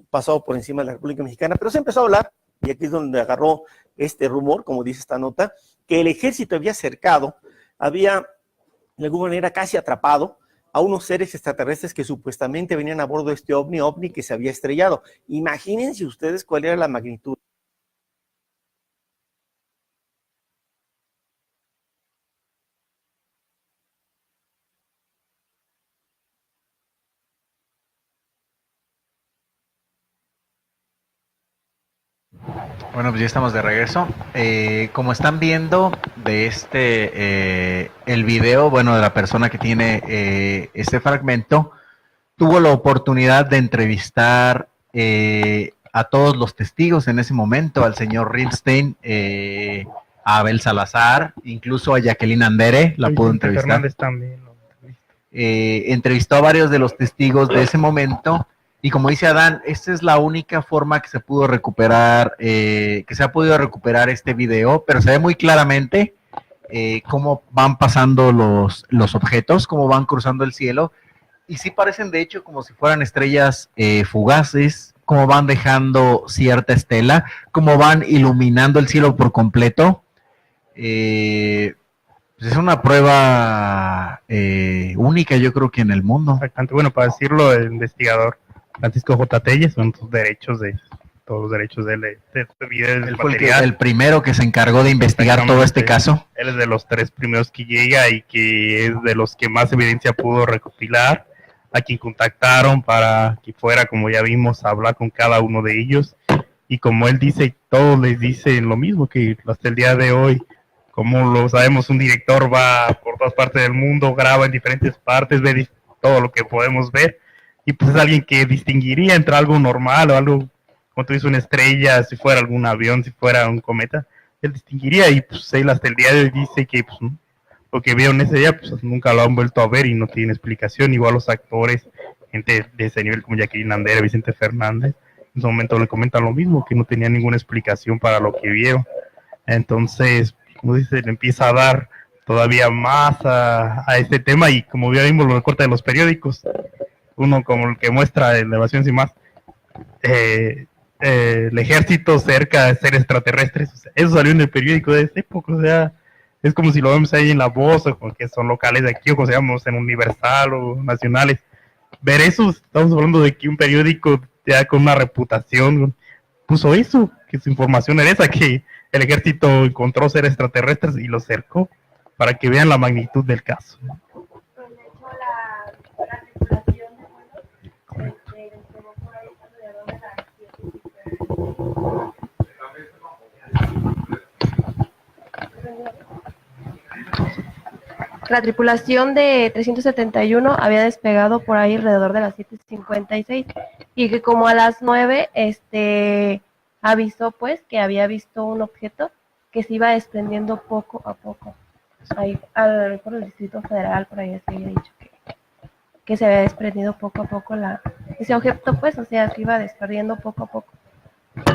pasado por encima de la República Mexicana, pero se empezó a hablar, y aquí es donde agarró este rumor, como dice esta nota, que el ejército había cercado, había de alguna manera casi atrapado a unos seres extraterrestres que supuestamente venían a bordo de este ovni que se había estrellado. Imagínense ustedes cuál era la magnitud.
Bueno, pues ya estamos de regreso. Como están viendo de el video, bueno, de la persona que tiene este fragmento, tuvo la oportunidad de entrevistar a todos los testigos en ese momento, al señor Rilstein, a Abel Salazar, incluso a Jacqueline Andere, la pudo entrevistar.
Fernández también lo entrevistó.
Entrevistó a varios de los testigos de ese momento. Y como dice Adán, esta es la única forma que se pudo recuperar, que se ha podido recuperar este video, pero se ve muy claramente cómo van pasando los objetos, cómo van cruzando el cielo, y sí parecen de hecho como si fueran estrellas fugaces, cómo van dejando cierta estela, cómo van iluminando el cielo por completo. Pues es una prueba única, yo creo que en el mundo.
Exactamente. Bueno, para decirlo, el investigador Francisco J. Telles, son todos los derechos de él, de este video,
Él fue el primero que se encargó de investigar todo este caso.
Él es de los 3 primeros que llega y que es de los que más evidencia pudo recopilar, a quien contactaron para que fuera, como ya vimos, a hablar con cada uno de ellos. Y como él dice, todos les dicen lo mismo, que hasta el día de hoy, como lo sabemos, un director va por todas partes del mundo, graba en diferentes partes, ve todo lo que podemos ver. Y pues es alguien que distinguiría entre algo normal o algo, como tú dices, una estrella, si fuera algún avión, si fuera un cometa, él distinguiría. Y pues él hasta el día de hoy dice que pues, lo que vieron ese día pues nunca lo han vuelto a ver y no tiene explicación. Igual los actores, gente de ese nivel como Jacqueline Andere, Vicente Fernández, en su momento le comentan lo mismo, que no tenía ninguna explicación para lo que vieron. Entonces, como dice, le empieza a dar todavía más a este tema, y como ya vimos lo recorta de los periódicos, uno como el que muestra elevaciones y más, el ejército cerca de seres extraterrestres, o sea, eso salió en el periódico de esa época, o sea, es como si lo vemos ahí en La Voz, o que son locales de aquí, o como seamos en Universal o nacionales. Ver eso, estamos hablando de que un periódico ya con una reputación puso eso, que su información era esa, que el ejército encontró seres extraterrestres y los cercó, para que vean la magnitud del caso.
La tripulación de 371 había despegado por ahí alrededor de las 7:56 y que como a las 9 avisó pues que había visto un objeto que se iba desprendiendo poco a poco. Ahí por el Distrito Federal, por ahí se había dicho que se había desprendido poco a poco ese objeto, pues, o sea, se iba desprendiendo poco a poco.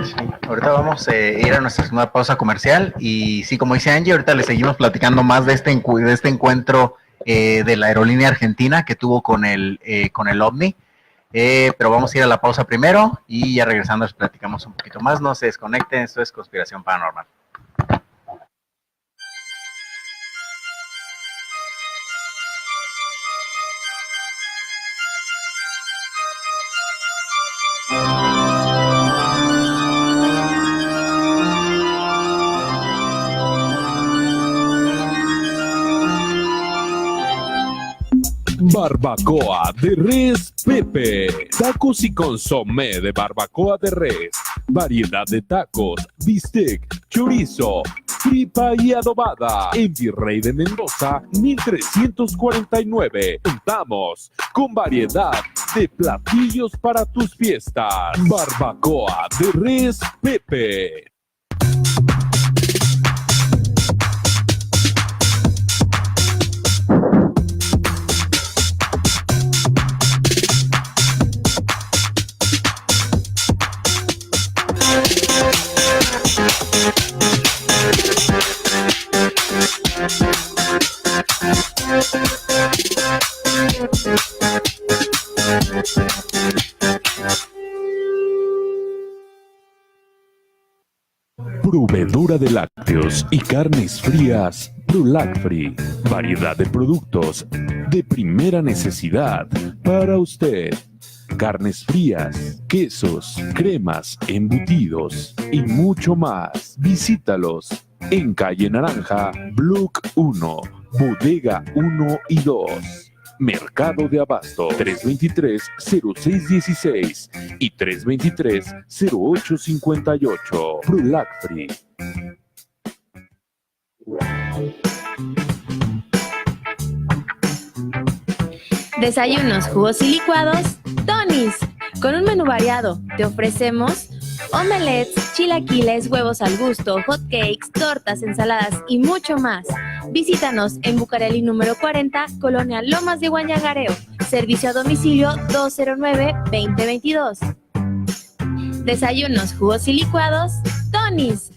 Sí. Ahorita vamos a ir a nuestra segunda pausa comercial y sí, como dice Angie, ahorita le seguimos platicando más de este encuentro de la aerolínea argentina que tuvo con el OVNI, pero vamos a ir a la pausa primero y ya regresando les platicamos un poquito más. No se desconecten, esto es Conspiración Paranormal.
Barbacoa de res Pepe. Tacos y consomé de barbacoa de res. Variedad de tacos, bistec, chorizo, tripa y adobada. En Virrey de Mendoza, 1349. Contamos con variedad de platillos para tus fiestas. Barbacoa de res Pepe. Proveedora de lácteos y carnes frías, ProLacfree. Variedad de productos de primera necesidad para usted. Carnes frías, quesos, cremas, embutidos y mucho más. Visítalos en Calle Naranja, Block 1, Bodega 1 y 2. Mercado de Abasto, 323-0616 y 323-0858. Black Free.
Desayunos, jugos y licuados, Tony's. Con un menú variado, te ofrecemos omelets, chilaquiles, huevos al gusto, hot cakes, tortas, ensaladas y mucho más. Visítanos en Bucareli número 40, Colonia Lomas de Guañagareo. Servicio a domicilio 209-2022. Desayunos, jugos y licuados, Tony's.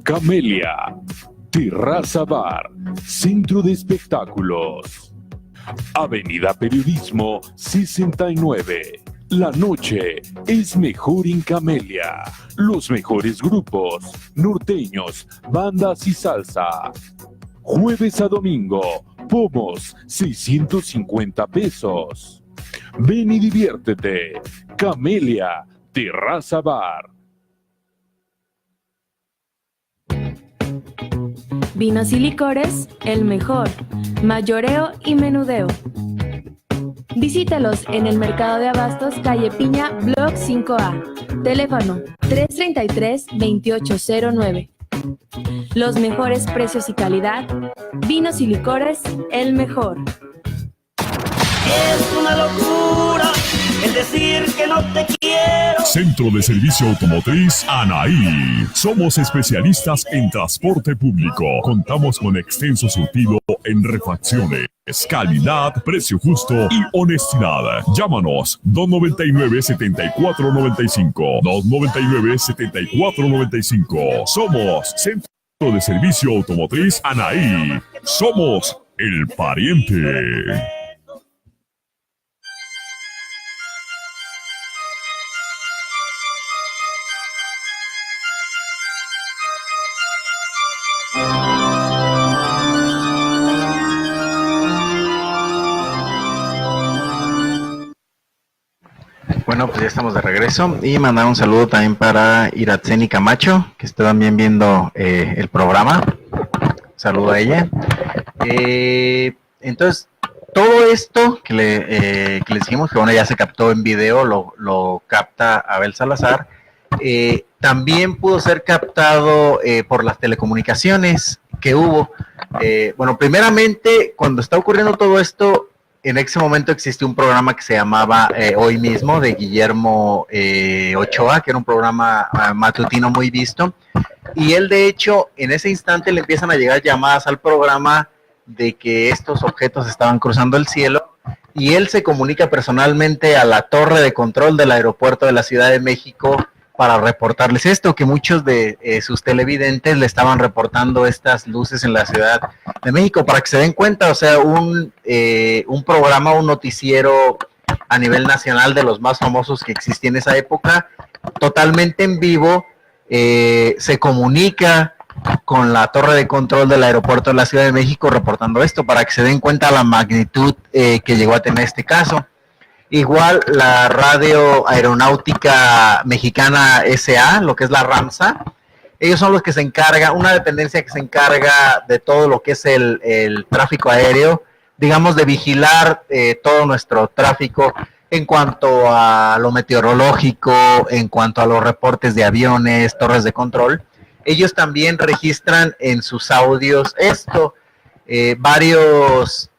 Camelia, Terraza Bar, Centro de Espectáculos. Avenida Periodismo 69. La noche es mejor en Camelia. Los mejores grupos, norteños, bandas y salsa. Jueves a domingo, pomos, 650 pesos. Ven y diviértete. Camelia, Terraza Bar.
Vinos y licores, el mejor. Mayoreo y menudeo. Visítalos en el Mercado de Abastos, calle Piña, Block 5A. Teléfono 333-2809. Los mejores precios y calidad. Vinos y licores, el mejor.
Es una locura el decir que no te quiero.
Centro de Servicio Automotriz Anaí. Somos especialistas en transporte público. Contamos con extenso surtido en refacciones, calidad, precio justo y honestidad. Llámanos 299-7495. 299-7495. Somos Centro de Servicio Automotriz Anaí. Somos el pariente.
Bueno, pues ya estamos de regreso y mandar un saludo también para Iratzeni Camacho, que está también viendo el programa. Saludo a ella. Entonces, todo esto que les dijimos, que bueno, ya se captó en video, lo capta Abel Salazar, también pudo ser captado por las telecomunicaciones que hubo. Bueno, primeramente, cuando está ocurriendo todo esto, en ese momento existió un programa que se llamaba Hoy Mismo, de Guillermo Ochoa, que era un programa matutino muy visto, y él de hecho en ese instante le empiezan a llegar llamadas al programa de que estos objetos estaban cruzando el cielo, y él se comunica personalmente a la torre de control del aeropuerto de la Ciudad de México para reportarles esto, que muchos de sus televidentes le estaban reportando estas luces en la Ciudad de México, para que se den cuenta. O sea, un programa, un noticiero a nivel nacional de los más famosos que existía en esa época, totalmente en vivo, se comunica con la torre de control del aeropuerto de la Ciudad de México reportando esto, para que se den cuenta la magnitud que llegó a tener este caso. Igual la Radio Aeronáutica Mexicana S.A., lo que es la RAMSA, ellos son los que se encargan, una dependencia que se encarga de todo lo que es el tráfico aéreo, digamos, de vigilar todo nuestro tráfico en cuanto a lo meteorológico, en cuanto a los reportes de aviones, torres de control. Ellos también registran en sus audios esto. Varios,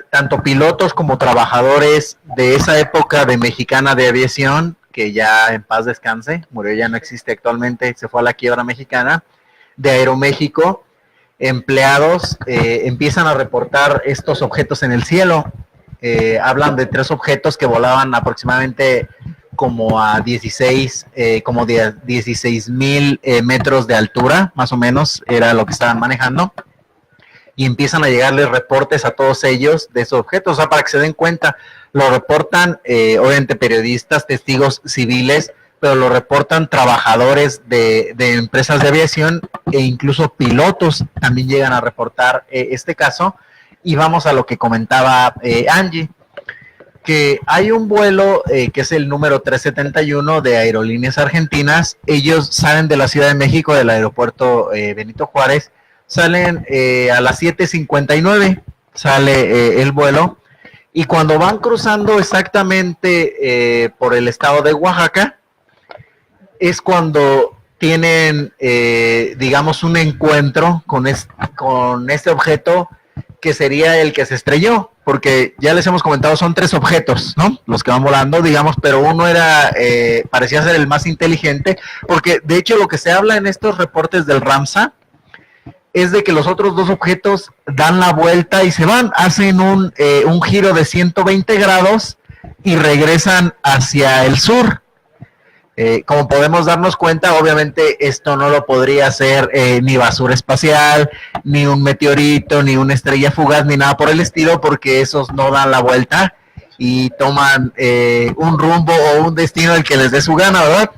tanto pilotos como trabajadores de esa época de Mexicana de Aviación, que ya en paz descanse, murió, ya no existe actualmente, se fue a la quiebra mexicana, de Aeroméxico. Empleados empiezan a reportar estos objetos en el cielo. Hablan de 3 objetos que volaban aproximadamente como a 16,000 metros de altura, más o menos, era lo que estaban manejando. Y empiezan a llegarles reportes a todos ellos de esos objetos, o sea, para que se den cuenta, lo reportan obviamente periodistas, testigos civiles, pero lo reportan trabajadores de empresas de aviación e incluso pilotos también llegan a reportar este caso. Y vamos a lo que comentaba Angie, que hay un vuelo que es el número 371 de Aerolíneas Argentinas. Ellos salen de la Ciudad de México, del aeropuerto Benito Juárez, salen a las 7:59, sale el vuelo, y cuando van cruzando exactamente por el estado de Oaxaca, es cuando tienen, digamos, un encuentro con este objeto que sería el que se estrelló, porque ya les hemos comentado, son 3 objetos, ¿no? Los que van volando, digamos, pero uno era, parecía ser el más inteligente, porque de hecho lo que se habla en estos reportes del RAMSA es de que los otros 2 objetos dan la vuelta y se van, hacen un giro de 120 grados y regresan hacia el sur. Como podemos darnos cuenta, obviamente esto no lo podría hacer ni basura espacial, ni un meteorito, ni una estrella fugaz, ni nada por el estilo, porque esos no dan la vuelta y toman un rumbo o un destino al que les dé su gana, ¿verdad?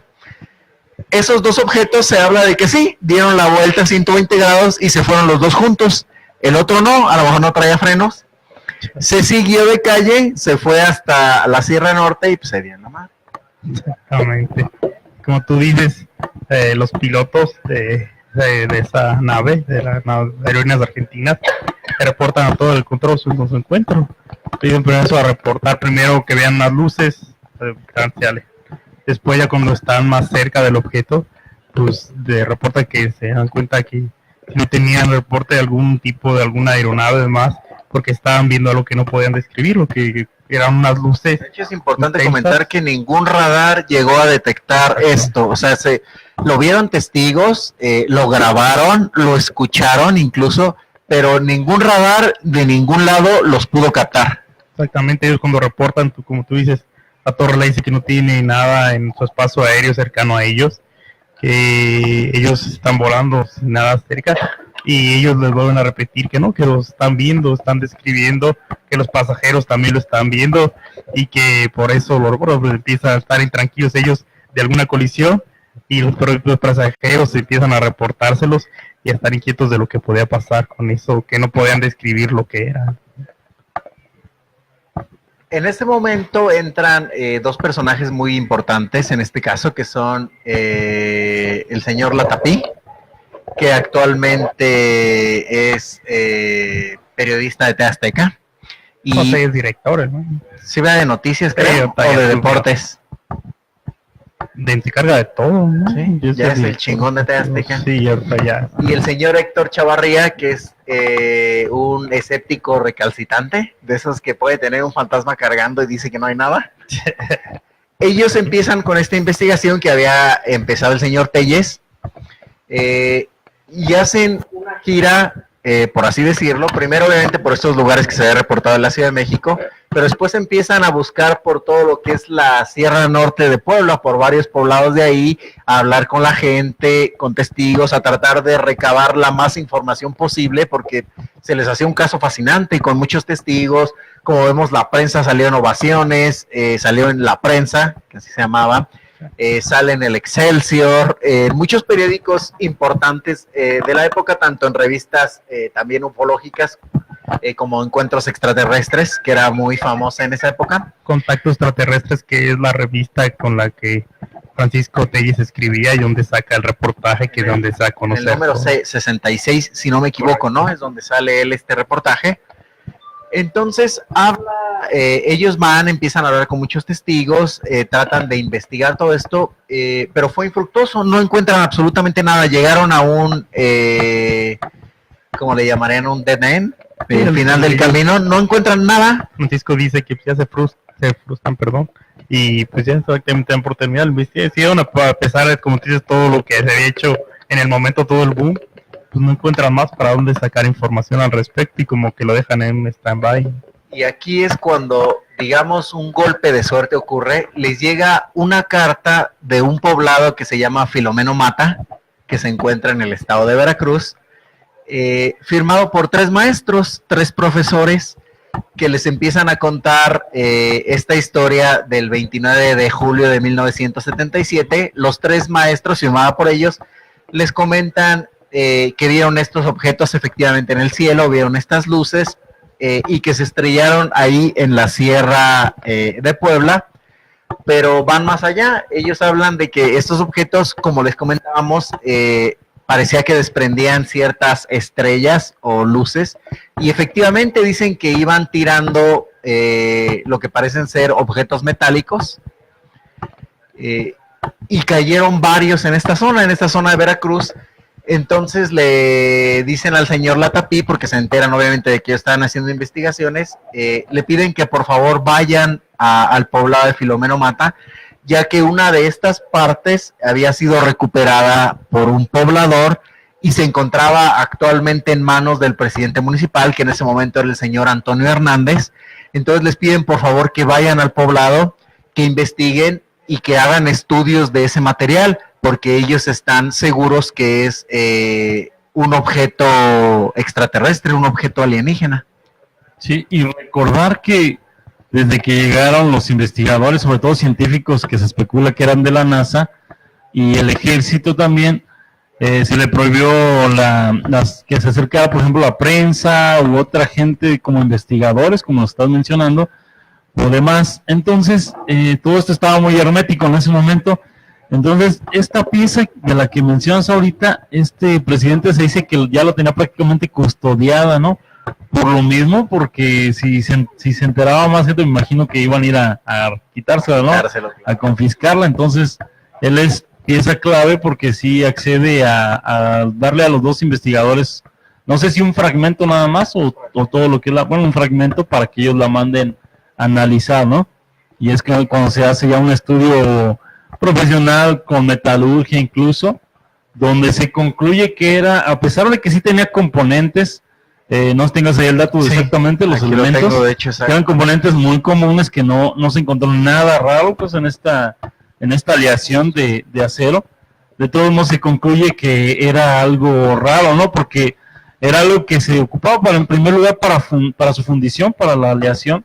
Esos 2 objetos se habla de que sí, dieron la vuelta a 120 grados y se fueron los 2 juntos. El otro no, a lo mejor no traía frenos. Se siguió de calle, se fue hasta la Sierra Norte y pues se dio en la mar.
Exactamente. Como tú dices, los pilotos de esa nave, de las Aerolíneas Argentinas, reportan a todo el control su encuentro. Piden permiso a reportar primero que vean las luces diferenciales. Después, ya cuando están más cerca del objeto, pues reportan que se dan cuenta que no tenían reporte de algún tipo de alguna aeronave, además, porque estaban viendo algo que no podían describir, lo que eran unas luces.
De hecho, es importante comentar que ningún radar llegó a detectar esto. O sea, lo vieron testigos, lo grabaron, lo escucharon incluso, pero ningún radar de ningún lado los pudo captar.
Exactamente, ellos cuando reportan, como tú dices, la torre le dice que no tiene nada en su espacio aéreo cercano a ellos, que ellos están volando sin nada cerca, y ellos les vuelven a repetir que no, que los están viendo, están describiendo, que los pasajeros también lo están viendo, y que por eso los empiezan a estar intranquilos ellos de alguna colisión, y los pasajeros empiezan a reportárselos y a estar inquietos de lo que podía pasar con eso, que no podían describir lo que era.
En este momento entran 2 personajes muy importantes en este caso, que son el señor Latapí, que actualmente es periodista de TV Azteca. Y
José es director, ¿no?
Sí, va de noticias, creo, o de deportes.
Se carga de todo, ¿no?
Sí, ya es el chingón de TV Azteca.
Sí, ya.
Y el señor Héctor Chavarría, que es un escéptico recalcitrante, de esos que puede tener un fantasma cargando y dice que no hay nada. Ellos empiezan con esta investigación que había empezado el señor Telles, y hacen una gira, por así decirlo, primero obviamente por estos lugares que se había reportado en la Ciudad de México, pero después empiezan a buscar por todo lo que es la Sierra Norte de Puebla, por varios poblados de ahí, a hablar con la gente, con testigos, a tratar de recabar la más información posible, porque se les hacía un caso fascinante y con muchos testigos. Como vemos, la prensa salió en Ovaciones, salió en La Prensa, que así se llamaba, sale en el Excelsior, muchos periódicos importantes de la época, tanto en revistas también ufológicas, como Encuentros Extraterrestres, que era muy famosa en esa época.
Contacto Extraterrestres, que es la revista con la que Francisco Telles escribía y donde saca el reportaje, que es donde se da a conocer.
El número 66, si no me equivoco, ¿no? Es donde sale él este reportaje. Entonces, ellos empiezan a hablar con muchos testigos, tratan de investigar todo esto, pero fue infructuoso, no encuentran absolutamente nada. Llegaron a un, ¿cómo le llamarían? Un dead end, al final del camino, no encuentran nada.
Francisco dice que ya se frustran, y pues ya exactamente dan por terminar la investigación, a pesar de, como tú dices, todo lo que se había hecho en el momento, todo el boom, pues no encuentran más para dónde sacar información al respecto y como que lo dejan en un stand-by.
Y aquí es cuando, digamos, un golpe de suerte ocurre, les llega una carta de un poblado que se llama Filomeno Mata, que se encuentra en el estado de Veracruz, firmado por 3 maestros, 3 profesores, que les empiezan a contar esta historia del 29 de julio de 1977. Los 3 maestros, firmada por ellos, les comentan que vieron estos objetos efectivamente en el cielo, vieron estas luces, y que se estrellaron ahí en la sierra de Puebla, pero van más allá. Ellos hablan de que estos objetos, como les comentábamos, parecía que desprendían ciertas estrellas o luces, y efectivamente dicen que iban tirando lo que parecen ser objetos metálicos, y cayeron varios en esta zona de Veracruz. Entonces le dicen al señor Latapí, porque se enteran obviamente de que ellos estaban haciendo investigaciones, le piden que por favor vayan al poblado de Filomeno Mata, ya que una de estas partes había sido recuperada por un poblador y se encontraba actualmente en manos del presidente municipal, que en ese momento era el señor Antonio Hernández. Entonces les piden por favor que vayan al poblado, que investiguen y que hagan estudios de ese material, porque ellos están seguros que es un objeto extraterrestre, un objeto alienígena.
Sí, y recordar que desde que llegaron los investigadores, sobre todo científicos que se especula que eran de la NASA, y el ejército también, se le prohibió que se acercara, por ejemplo, la prensa u otra gente como investigadores, como estás mencionando, o demás. Entonces, todo esto estaba muy hermético en ese momento. Entonces, esta pieza de la que mencionas ahorita, este presidente se dice que ya lo tenía prácticamente custodiada, ¿no? Por lo mismo, porque si se enteraba más gente, me imagino que iban a ir a quitársela, ¿no? A confiscarla. Entonces, él es pieza clave porque sí accede a darle a los 2 investigadores, no sé si un fragmento nada más o todo lo que es un fragmento para que ellos la manden a analizar, ¿no? Y es que cuando se hace ya un estudio profesional con metalurgia incluso, donde se concluye que era, a pesar de que sí tenía componentes, no tengas ahí el dato exactamente, los elementos,
tengo, de hecho,
eran componentes muy comunes que no se encontró nada raro pues en esta aleación de acero. De todos modos se concluye que era algo raro, ¿no? Porque era algo que se ocupaba en primer lugar para su fundición, para la aleación,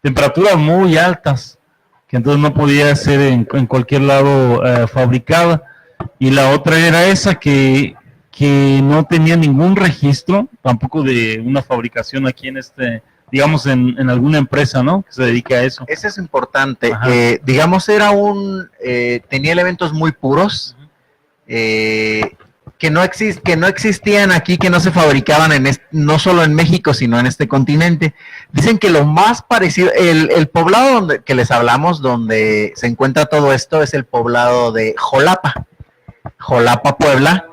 temperaturas muy altas, que entonces no podía ser en cualquier lado fabricada. Y la otra era esa que no tenía ningún registro, tampoco de una fabricación aquí digamos en alguna empresa, ¿no? Que se dedica a eso.
Eso es importante. Digamos, tenía elementos muy puros, que no existían aquí, que no se fabricaban no solo en México, sino en este continente. Dicen que lo más parecido, el poblado que les hablamos, donde se encuentra todo esto, es el poblado de Jolapa, Puebla,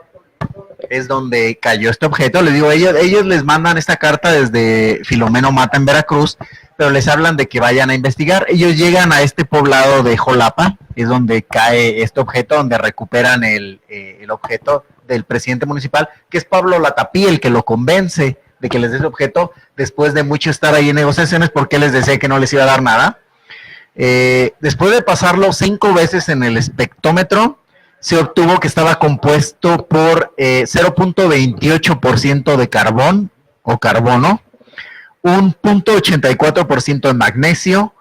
es donde cayó este objeto. Les digo, ellos les mandan esta carta desde Filomeno Mata en Veracruz, pero les hablan de que vayan a investigar. Ellos llegan a este poblado de Jolapa, es donde cae este objeto, donde recuperan el objeto del presidente municipal, que es Pablo Latapí, el que lo convence de que les dé ese objeto, después de mucho estar ahí en negociaciones, porque les decía que no les iba a dar nada. Después de pasarlo 5 veces en el espectrómetro, se obtuvo que estaba compuesto por 0.28% de carbón o carbono, un 0.84% de magnesio,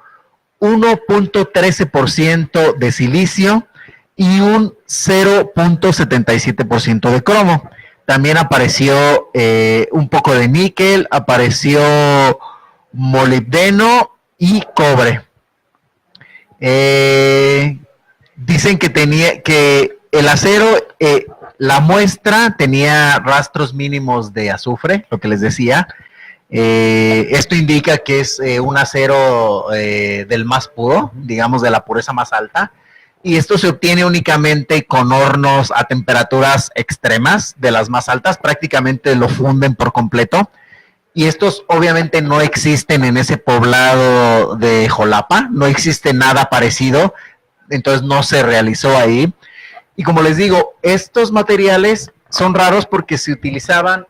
1.13% de silicio y un 0.77% de cromo. También apareció un poco de níquel, apareció molibdeno y cobre. Dicen que el acero, la muestra tenía rastros mínimos de azufre, lo que les decía. Esto indica que es un acero del más puro, digamos de la pureza más alta, y esto se obtiene únicamente con hornos a temperaturas extremas, de las más altas, prácticamente lo funden por completo, y estos obviamente no existen en ese poblado de Jolapa, no existe nada parecido, entonces no se realizó ahí. Y como les digo, estos materiales son raros porque se utilizaban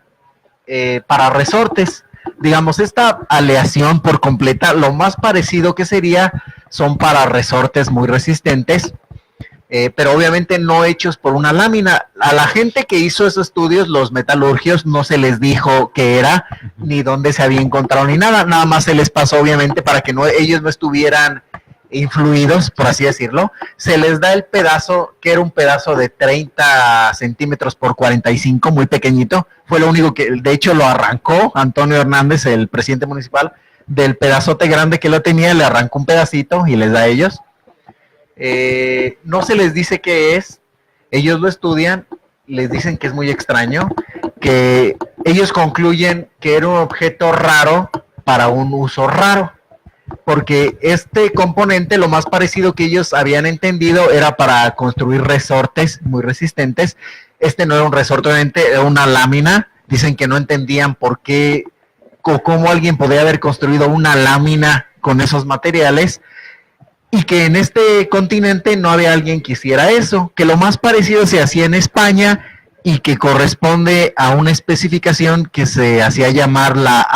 para resortes. Digamos, esta aleación por completa, lo más parecido que sería son para resortes muy resistentes, pero obviamente no hechos por una lámina. A la gente que hizo esos estudios, los metalurgios, no se les dijo qué era, ni dónde se había encontrado, ni nada. Nada más se les pasó, obviamente, para que ellos no estuvieran influidos, por así decirlo. Se les da el pedazo, que era un pedazo de 30 centímetros por 45, muy pequeñito. Fue lo único que, de hecho, lo arrancó Antonio Hernández, el presidente municipal, del pedazote grande que lo tenía, le arrancó un pedacito y les da a ellos. No se les dice qué es, ellos lo estudian, les dicen que es muy extraño, que ellos concluyen que era un objeto raro para un uso raro, porque este componente, lo más parecido que ellos habían entendido, era para construir resortes muy resistentes. Este no era un resorte, obviamente, era una lámina. Dicen que no entendían por qué o cómo alguien podía haber construido una lámina con esos materiales, y que en este continente no había alguien que hiciera eso, que lo más parecido se hacía en España y que corresponde a una especificación que se hacía llamar la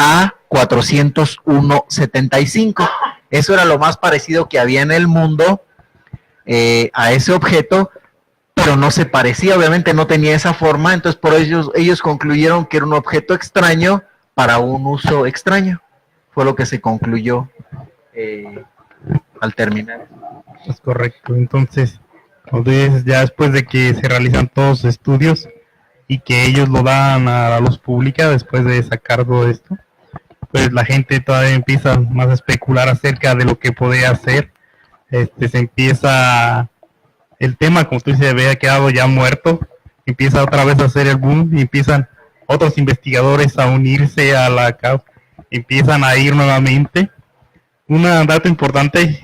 A401-75. Eso era lo más parecido que había en el mundo a ese objeto, pero no se parecía, obviamente no tenía esa forma, entonces por ellos concluyeron que era un objeto extraño para un uso extraño. Fue lo que se concluyó al terminar.
Es correcto. Entonces, ya después de que se realizan todos los estudios y que ellos lo dan a la luz pública, después de sacar todo esto, pues la gente todavía empieza más a especular acerca de lo que podía hacer. Se empieza el tema, como tú dices, había quedado ya muerto, empieza otra vez a hacer el boom y empiezan otros investigadores a unirse a la causa, empiezan a ir nuevamente. Un dato importante,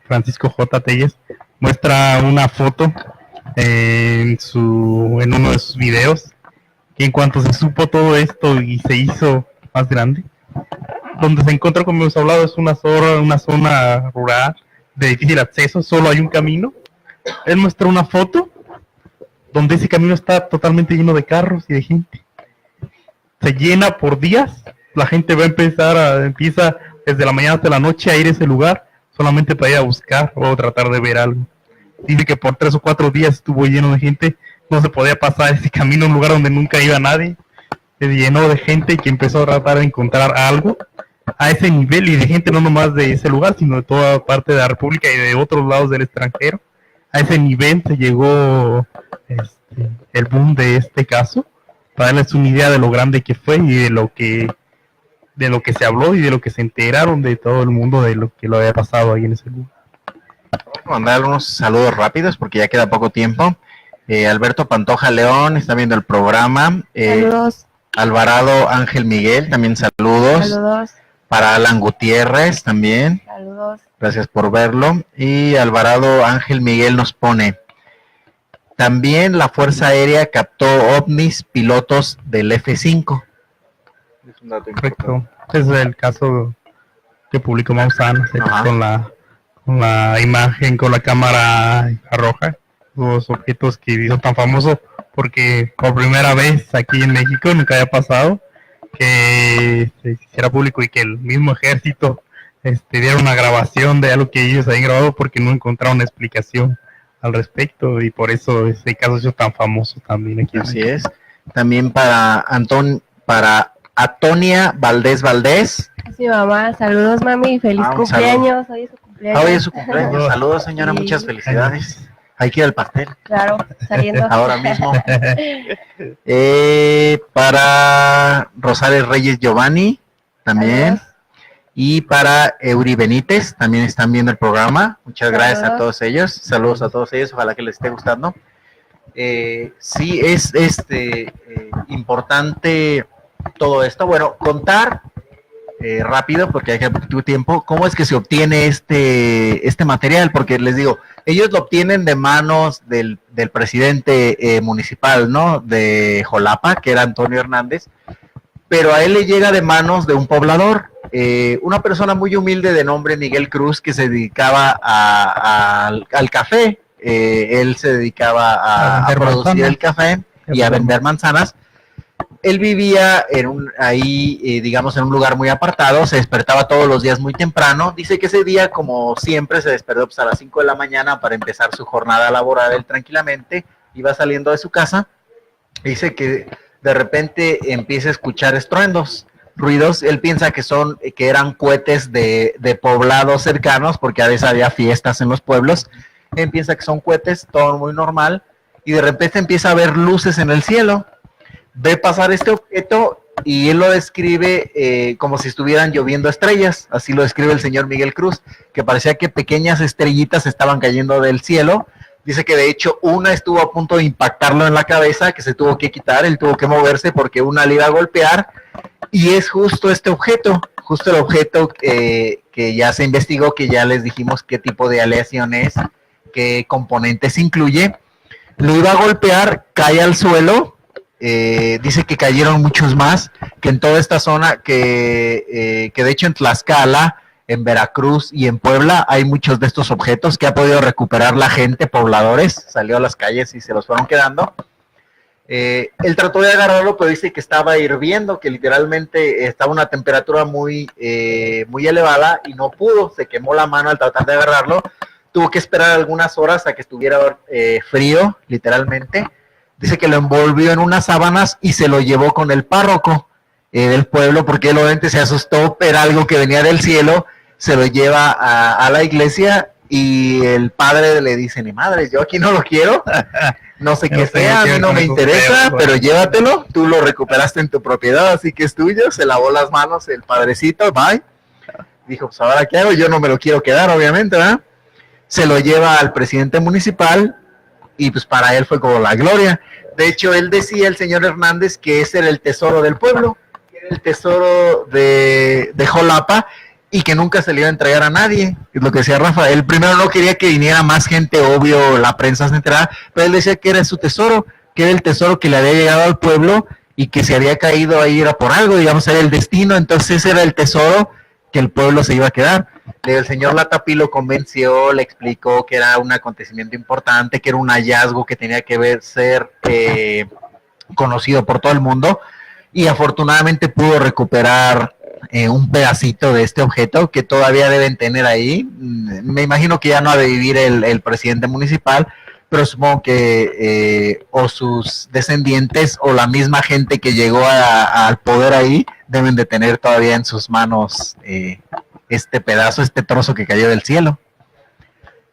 Francisco J. Telles muestra una foto en uno de sus videos, que en cuanto se supo todo esto y se hizo más grande, donde se encontró, como hemos hablado, es una zona rural de difícil acceso, solo hay un camino. Él muestra una foto donde ese camino está totalmente lleno de carros y de gente. Se llena por días, la gente va a empieza desde la mañana hasta la noche a ir a ese lugar solamente para ir a buscar o tratar de ver algo. Dice que por 3 o 4 días estuvo lleno de gente, no se podía pasar ese camino a un lugar donde nunca iba nadie. Se llenó de gente que empezó a tratar de encontrar algo a ese nivel, y de gente no nomás de ese lugar, sino de toda parte de la República y de otros lados del extranjero. A ese nivel se llegó el boom de este caso, para darles una idea de lo grande que fue y de lo que se habló y de lo que se enteraron de todo el mundo de lo que lo había pasado ahí en ese lugar.
Vamos a mandar unos saludos rápidos porque ya queda poco tiempo. Alberto Pantoja León está viendo el programa.
Saludos.
Alvarado Ángel Miguel, también saludos.
Saludos.
Para Alan Gutiérrez también.
Saludos.
Gracias por verlo. Y Alvarado Ángel Miguel nos pone: también la Fuerza Aérea captó ovnis pilotos del F-5. Es un dato
correcto. Ese es el caso que publicó Maussan con la imagen, con la cámara infrarroja, los objetos que hizo tan famoso, porque por primera vez aquí en México nunca había pasado que se hiciera público y que el mismo ejército diera una grabación de algo que ellos habían grabado, porque no encontraron explicación al respecto, y por eso ese caso es tan famoso también aquí.
Así es. También para Atonia Valdés.
Sí, mamá, saludos, mami, feliz cumpleaños.
Saludo.
Hoy es su cumpleaños.
Hoy es su cumpleaños. Saludos, señora,
Sí.
muchas felicidades. Hay que ir al pastel.
Claro, saliendo.
Ahora mismo. Para Rosales Reyes Giovanni, también.
Saludos.
Y para Eury Benítez, también están viendo el programa. Muchas gracias a todos ellos. Saludos a todos ellos, ojalá que les esté gustando. Sí, es importante todo esto. Bueno, contar rápido, porque hay que poquito tiempo, cómo es que se obtiene este material, porque les digo, ellos lo obtienen de manos del presidente municipal, ¿no? De Jolapa, que era Antonio Hernández, pero a él le llega de manos de un poblador, una persona muy humilde de nombre Miguel Cruz, que se dedicaba al café. Él se dedicaba a producir el café y a vender manzanas. Él vivía digamos, en un lugar muy apartado, se despertaba todos los días muy temprano. Dice que ese día, como siempre, se despertó pues, a las 5 de la mañana para empezar su jornada laboral. Él tranquilamente iba saliendo de su casa. Dice que de repente empieza a escuchar estruendos, ruidos. Él piensa que eran cohetes de poblados cercanos, porque a veces había fiestas en los pueblos. Él piensa que son cohetes, todo muy normal, y de repente empieza a ver luces en el cielo. Ve pasar este objeto y él lo describe como si estuvieran lloviendo estrellas. Así lo describe el señor Miguel Cruz, que parecía que pequeñas estrellitas estaban cayendo del cielo. Dice que de hecho una estuvo a punto de impactarlo en la cabeza, que se tuvo que quitar, él tuvo que moverse porque una le iba a golpear. Y es justo este objeto, justo el objeto que ya se investigó, que ya les dijimos qué tipo de aleación es, qué componentes incluye. Lo iba a golpear, cae al suelo. Dice que cayeron muchos más, que en toda esta zona, que de hecho en Tlaxcala, en Veracruz y en Puebla hay muchos de estos objetos que ha podido recuperar la gente, pobladores, salió a las calles y se los fueron quedando. Él trató de agarrarlo, pero dice que estaba hirviendo, que literalmente estaba a una temperatura muy elevada y no pudo, se quemó la mano al tratar de agarrarlo, tuvo que esperar algunas horas a que estuviera frío, literalmente. Dice que lo envolvió en unas sábanas y se lo llevó con el párroco del pueblo, porque él obviamente se asustó, era algo que venía del cielo. Se lo lleva a la iglesia y el padre le dice: ni madre, yo aquí no lo quiero, no sé qué sea, a mí no me interesa, pero llévatelo, tú lo recuperaste en tu propiedad, así que es tuyo. Se lavó las manos el padrecito, bye. Dijo, pues ahora qué hago, yo no me lo quiero quedar, obviamente, ¿verdad? Se lo lleva al presidente municipal y pues para él fue como la gloria. De hecho, él decía, el señor Hernández, que ese era el tesoro del pueblo, que era el tesoro de Jolapa, y que nunca se le iba a entregar a nadie. Es lo que decía Rafa. Él primero no quería que viniera más gente, obvio, la prensa se enterara, pero él decía que era su tesoro, que era el tesoro que le había llegado al pueblo y que se había caído ahí era por algo, digamos, era el destino. Entonces ese era el tesoro que el pueblo se iba a quedar. El señor Latapí lo convenció, le explicó que era un acontecimiento importante, que era un hallazgo que tenía que ser conocido por todo el mundo, y afortunadamente pudo recuperar un pedacito de este objeto que todavía deben tener ahí. Me imagino que ya no ha de vivir el presidente municipal, pero supongo que o sus descendientes o la misma gente que llegó al poder ahí deben de tener todavía en sus manos este pedazo, este trozo que cayó del cielo.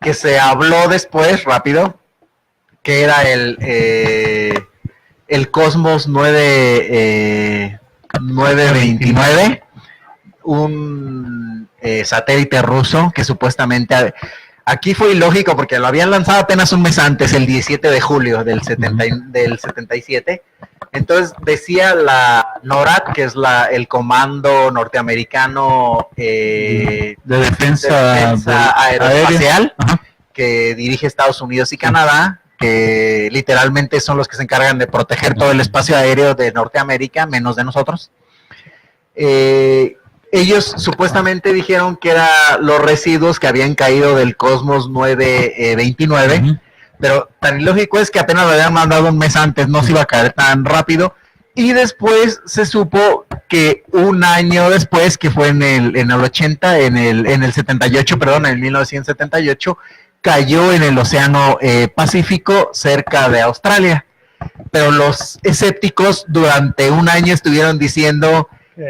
Que se habló después, rápido, que era el Cosmos 929, un satélite ruso que supuestamente... Aquí fue ilógico porque lo habían lanzado apenas un mes antes, el 17 de julio del 77. Entonces decía la NORAD, que es el comando norteamericano de defensa aeroespacial, que dirige Estados Unidos y Canadá, que literalmente son los que se encargan de proteger todo el espacio aéreo de Norteamérica, menos de nosotros. Ellos supuestamente dijeron que eran los residuos que habían caído del Cosmos 929, pero tan ilógico es que apenas lo habían mandado un mes antes, no se iba a caer tan rápido. Y después se supo que un año después, que fue en el 1978, cayó en el Océano Pacífico cerca de Australia. Pero los escépticos durante un año estuvieron diciendo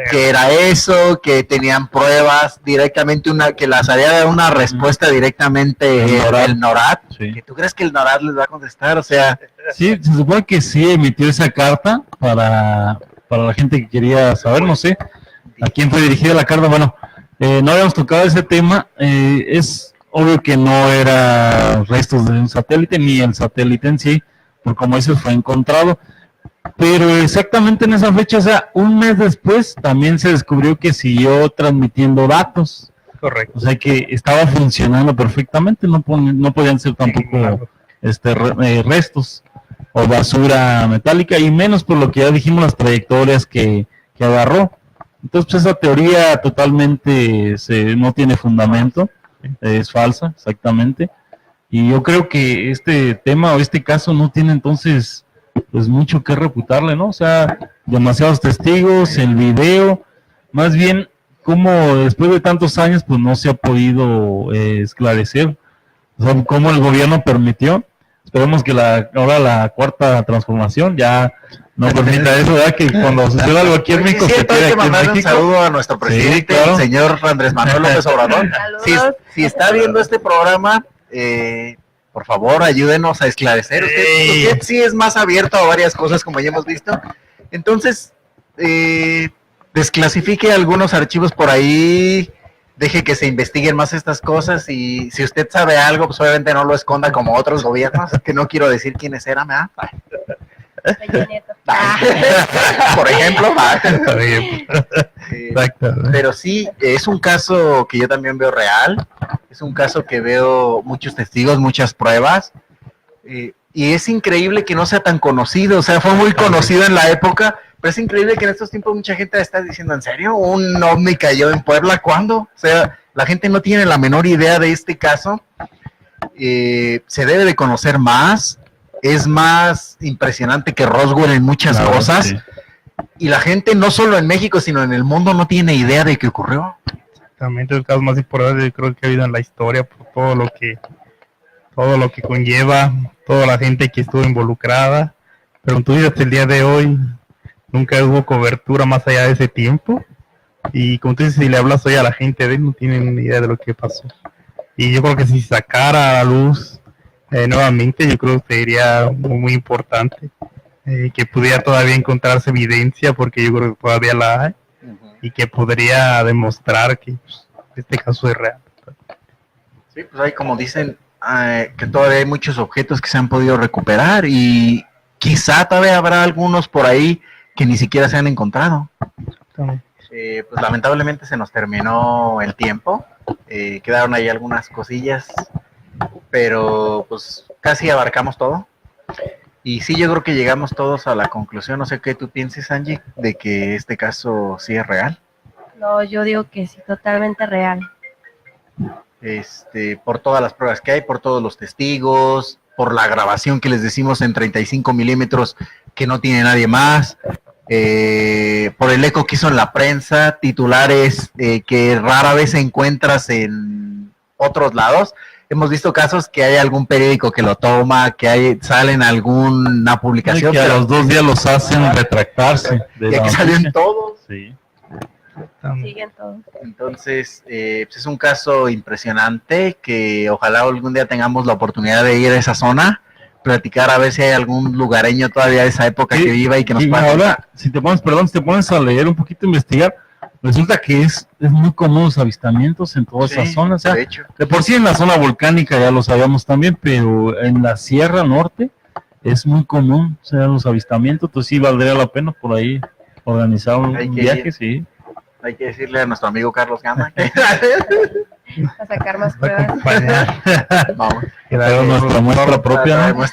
que era eso, que tenían pruebas directamente, que las había dado una respuesta directamente el NORAD. Sí. ¿Que tú crees que el NORAD les va a contestar? O sea,
sí, se supone que sí emitió esa carta para la gente que quería saber, no sé a quién fue dirigida la carta. Bueno, no habíamos tocado ese tema. Es obvio que no era restos de un satélite, ni el satélite en sí, porque como eso fue encontrado. Pero exactamente en esa fecha, o sea, un mes después, también se descubrió que siguió transmitiendo datos.
Correcto.
O sea, que estaba funcionando perfectamente, no podían ser tampoco restos o basura metálica, y menos por lo que ya dijimos, las trayectorias que que agarró. Entonces, pues, esa teoría totalmente no tiene fundamento, es falsa, exactamente. Y yo creo que este tema o este caso no tiene entonces pues mucho que reputarle, ¿no? O sea, demasiados testigos, el video, más bien como después de tantos años pues no se ha podido esclarecer, o sea, cómo el gobierno permitió. Esperemos que ahora la cuarta transformación ya no permita eso, ¿verdad? Que cuando suceda algo aquí en México,
se quede aquí en México. Un saludo a nuestro presidente,
sí, claro,
el señor Andrés Manuel López Obrador. Si está viendo este programa, por favor, ayúdenos a esclarecer. Usted sí es más abierto a varias cosas, como ya hemos visto. Entonces, desclasifique algunos archivos por ahí, deje que se investiguen más estas cosas, y si usted sabe algo, pues obviamente no lo esconda como otros gobiernos, que no quiero decir quiénes eran, ¿verdad? Por ejemplo. Pero sí, es un caso que yo también veo real, es un caso que veo muchos testigos, muchas pruebas, y es increíble que no sea tan conocido. O sea, fue muy conocido en la época, pero es increíble que en estos tiempos mucha gente está diciendo, ¿en serio? ¿Un ovni cayó en Puebla? ¿Cuándo? O sea, la gente no tiene la menor idea de este caso. Se debe de conocer más. Es más impresionante que Roswell en muchas cosas. Sí. Y la gente, no solo en México, sino en el mundo, no tiene idea de qué ocurrió.
Exactamente, el caso más importante creo que ha habido en la historia, por todo lo que conlleva, toda la gente que estuvo involucrada. Pero tú hasta el día de hoy nunca hubo cobertura más allá de ese tiempo. Y como tú dices, si le hablas hoy a la gente de él, no tienen ni idea de lo que pasó. Y yo creo que si sacara a la luz nuevamente, yo creo que sería muy importante que pudiera todavía encontrarse evidencia, porque yo creo que todavía la hay, y que podría demostrar que pues, este caso es real.
Sí, pues hay, como dicen, que todavía hay muchos objetos que se han podido recuperar, y quizá todavía habrá algunos por ahí que ni siquiera se han encontrado. Pues lamentablemente se nos terminó el tiempo, quedaron ahí algunas cosillas, pero pues casi abarcamos todo. Y sí, yo creo que llegamos todos a la conclusión, no sé qué tú pienses, Angie, de que este caso sí es real.
No, yo digo que sí, totalmente real.
Por todas las pruebas que hay, por todos los testigos, por la grabación que les decimos en 35 milímetros que no tiene nadie más, por el eco que hizo en la prensa, titulares que rara vez encuentras en otros lados. Hemos visto casos que hay algún periódico que lo toma, que sale en alguna publicación.
Que a los 2 días los hacen retractarse.
Y aquí salen todos.
Sí.
Siguen todos.
Entonces, pues es un caso impresionante que ojalá algún día tengamos la oportunidad de ir a esa zona, platicar a ver si hay algún lugareño todavía de esa época que viva y que nos pueda.
Ahora, si te pones a leer un poquito, investigar, resulta que es muy común los avistamientos en todas esas zonas. O sea, de por sí en la zona volcánica ya lo sabíamos también, pero en la Sierra Norte es muy común, o sea, los avistamientos. Entonces sí valdría la pena por ahí organizar un viaje, sí.
Hay que decirle a nuestro amigo Carlos Gama
a sacar más pruebas.
Vamos.
Pero nuestra muestra propia, ¿no?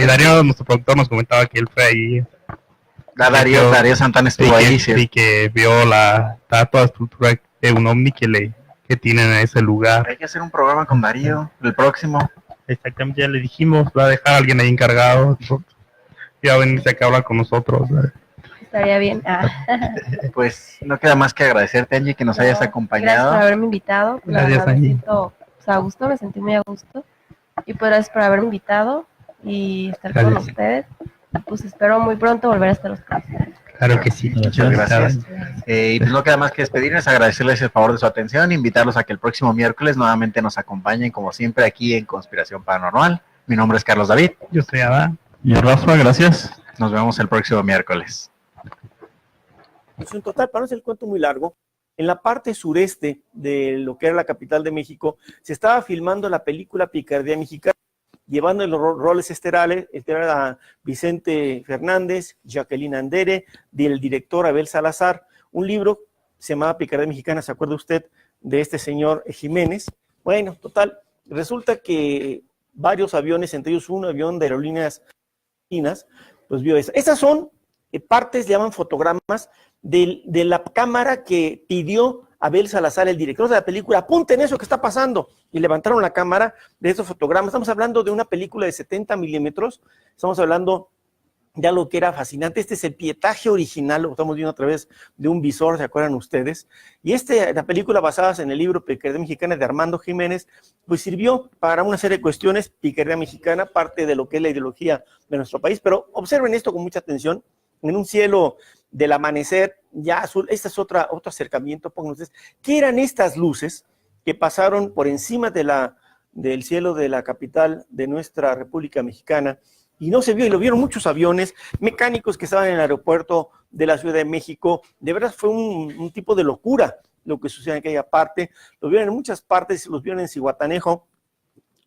Y Darío, nuestro productor, nos comentaba que él fue ahí.
Darío Santana estuvo ahí.
Y que vio la estatua, estructura de un ovni que tienen en ese lugar.
Hay que hacer un programa con Darío, el próximo.
Exactamente, ya le dijimos, va a dejar a alguien ahí encargado. Y va a venirse acá a hablar con nosotros.
Estaría bien.
Pues no queda más que agradecerte, Angie, que nos hayas acompañado.
Gracias por haberme invitado.
Gracias, Angie.
Me siento a gusto, me sentí muy a gusto. Y pues gracias por haberme invitado y estar con ustedes. Pues espero muy pronto volver a estar con ustedes.
Claro que sí.
Muchas gracias. Y pues no queda más que despedirnos, agradecerles el favor de su atención, invitarlos a que el próximo miércoles nuevamente nos acompañen, como siempre, aquí en Conspiración Paranormal. Mi nombre es Carlos David.
Yo soy Adán.
Y Rafa, gracias.
Nos vemos el próximo miércoles.
En total, para no hacer el cuento muy largo, en la parte sureste de lo que era la capital de México, se estaba filmando la película Picardía Mexicana, llevando los roles estelares a Vicente Fernández, Jacqueline Andere, del director Abel Salazar. Un libro se llamaba Picardía Mexicana, ¿se acuerda usted de este señor Jiménez? Bueno, total, resulta que varios aviones, entre ellos un avión de aerolíneas chinas, pues vio esa. Esas son partes, llaman fotogramas, de la cámara que pidió Abel Salazar, el director de la película. Apunten eso que está pasando. Y levantaron la cámara de esos fotogramas. Estamos hablando de una película de 70 milímetros. Estamos hablando de algo que era fascinante. Este es el pietaje original, lo estamos viendo a través de un visor, ¿se acuerdan ustedes? Y la película basada en el libro Picardía Mexicana de Armando Jiménez, pues sirvió para una serie de cuestiones. Picardía Mexicana, parte de lo que es la ideología de nuestro país. Pero observen esto con mucha atención. En un cielo del amanecer ya azul, este es otro acercamiento, pongan ustedes. ¿Qué eran estas luces que pasaron por encima del cielo de la capital de nuestra República Mexicana? Y no se vio, y lo vieron muchos aviones, mecánicos que estaban en el aeropuerto de la Ciudad de México. De verdad fue un tipo de locura lo que sucedió en aquella parte. Lo vieron en muchas partes, los vieron en Zihuatanejo.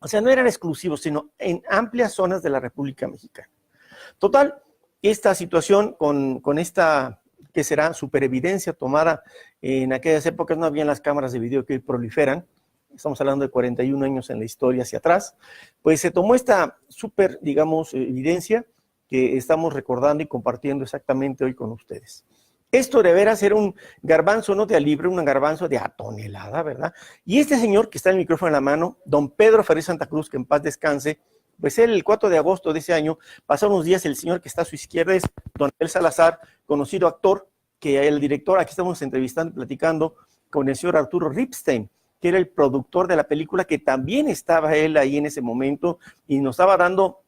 O sea, no eran exclusivos, sino en amplias zonas de la República Mexicana. Total, esta situación con esta, que será superevidencia tomada en aquellas épocas, no habían las cámaras de video que hoy proliferan, estamos hablando de 41 años en la historia hacia atrás, pues se tomó esta super, digamos, evidencia que estamos recordando y compartiendo exactamente hoy con ustedes. Esto de veras era un garbanzo no de a libre, un garbanzo de a tonelada, ¿verdad? Y este señor que está en el micrófono en la mano, don Pedro Ferriz Santa Cruz, que en paz descanse, pues él, el 4 de agosto de ese año, pasaron unos días, el señor que está a su izquierda es don Abel Salazar, conocido actor, que el director, aquí estamos entrevistando, platicando con el señor Arturo Ripstein, que era el productor de la película, que también estaba él ahí en ese momento y nos estaba dando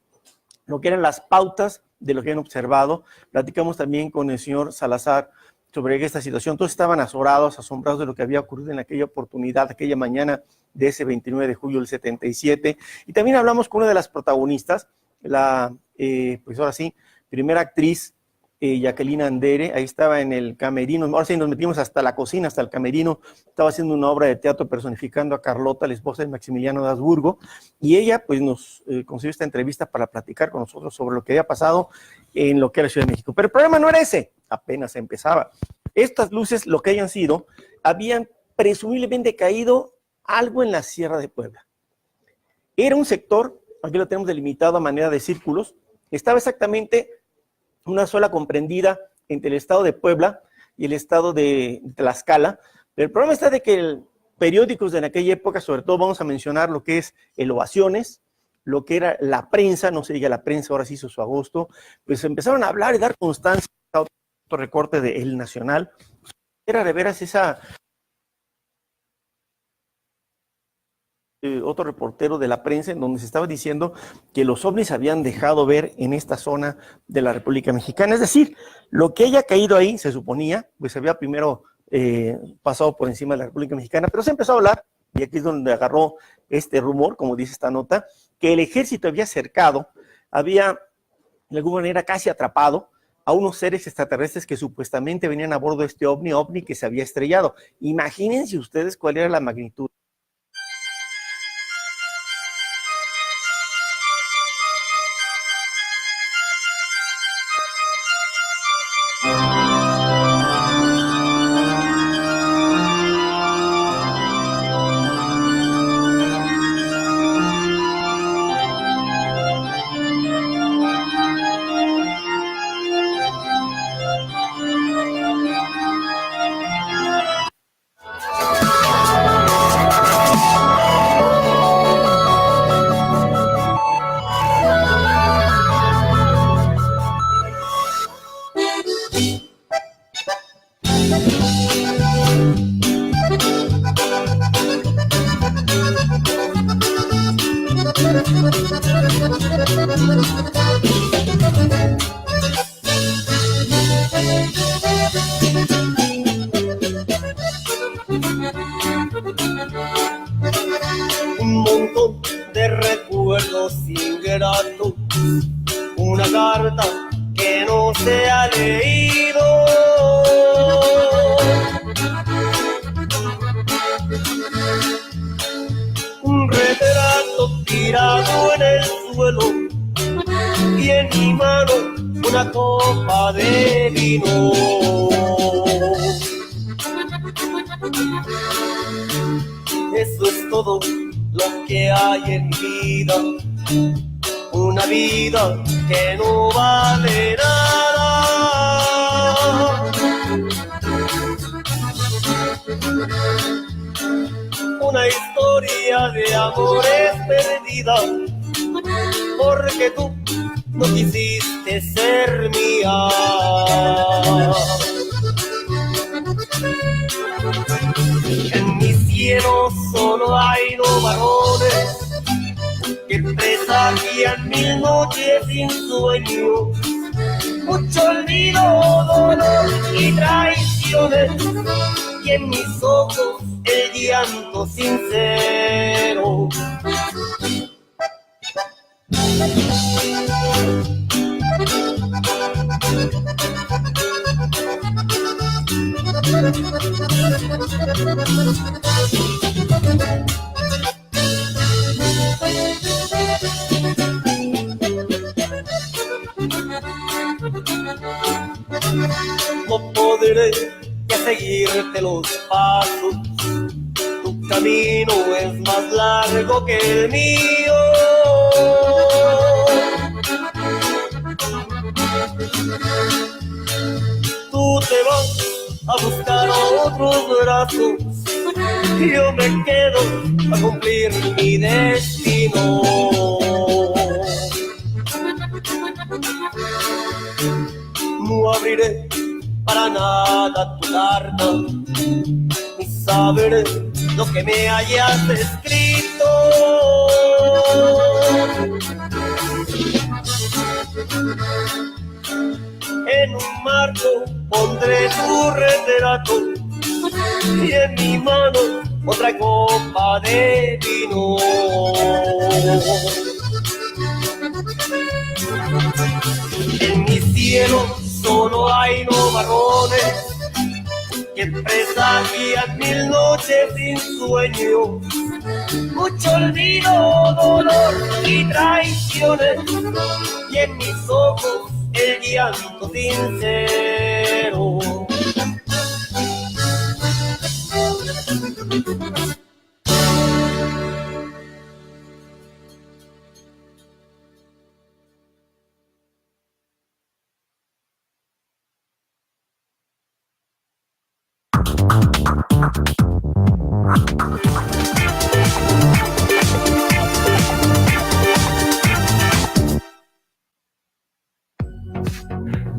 lo que eran las pautas de lo que habían observado. Platicamos también con el señor Salazar sobre esta situación. Todos estaban azorados, asombrados de lo que había ocurrido en aquella oportunidad, aquella mañana de ese 29 de julio del 77. Y también hablamos con una de las protagonistas, la, pues ahora sí, primera actriz, Jacqueline Andere. Ahí estaba en el camerino. Ahora sí nos metimos hasta la cocina, hasta el camerino. Estaba haciendo una obra de teatro personificando a Carlota, la esposa de Maximiliano de Habsburgo. Y ella pues nos consiguió esta entrevista para platicar con nosotros sobre lo que había pasado en lo que era la Ciudad de México. Pero el problema no era ese, apenas empezaba. Estas luces, lo que hayan sido, habían presumiblemente caído algo en la Sierra de Puebla. Era un sector, aquí lo tenemos delimitado a manera de círculos, estaba exactamente una sola comprendida entre el estado de Puebla y el estado de Tlaxcala. Pero el problema está de que periódicos de aquella época, sobre todo vamos a mencionar lo que es el Ovaciones, lo que era la prensa, no se diga la prensa, ahora sí hizo su agosto, pues empezaron a hablar y dar constancia a otro recorte de El Nacional. Era de veras esa... otro reportero de la prensa en donde se estaba diciendo que los ovnis habían dejado ver en esta zona de la República Mexicana. Es decir, lo que haya caído ahí, se suponía, pues había primero pasado por encima de la República Mexicana, pero se empezó a hablar, y aquí es donde agarró este rumor, como dice esta nota, que el ejército había cercado, había de alguna manera casi atrapado a unos seres extraterrestres que supuestamente venían a bordo de este ovni que se había estrellado. Imagínense ustedes cuál era la magnitud.
Un montón de recuerdos ingratos, una carta que no se ha leído, un retrato tirado en el suelo y en mi mano una copa de vino. Eso es todo lo que hay en mi vida, una vida que no vale nada. historia de amores perdida, porque tú no quisiste ser mía. En mi cielo solo hay dos varones que presagian mil noches sin sueño, mucho olvido, dolor y traiciones, y en mis ojos el llanto sincero. No podré ya seguirte los pasos, tu camino es más largo que el mío. Tú te vas a buscar otros brazos, yo me quedo a cumplir mi destino. No abriré para nada tu carta, ni saberé lo que me hayas escrito. En un marco pondré tu retrato y en mi mano otra copa de vino. En mi cielo solo hay dos varones que presagian mil noches sin sueño, mucho olvido, dolor y traiciones, y en mis ojos el llanto sincero.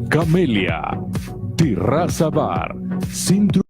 Camelia, Terraza Bar, Centro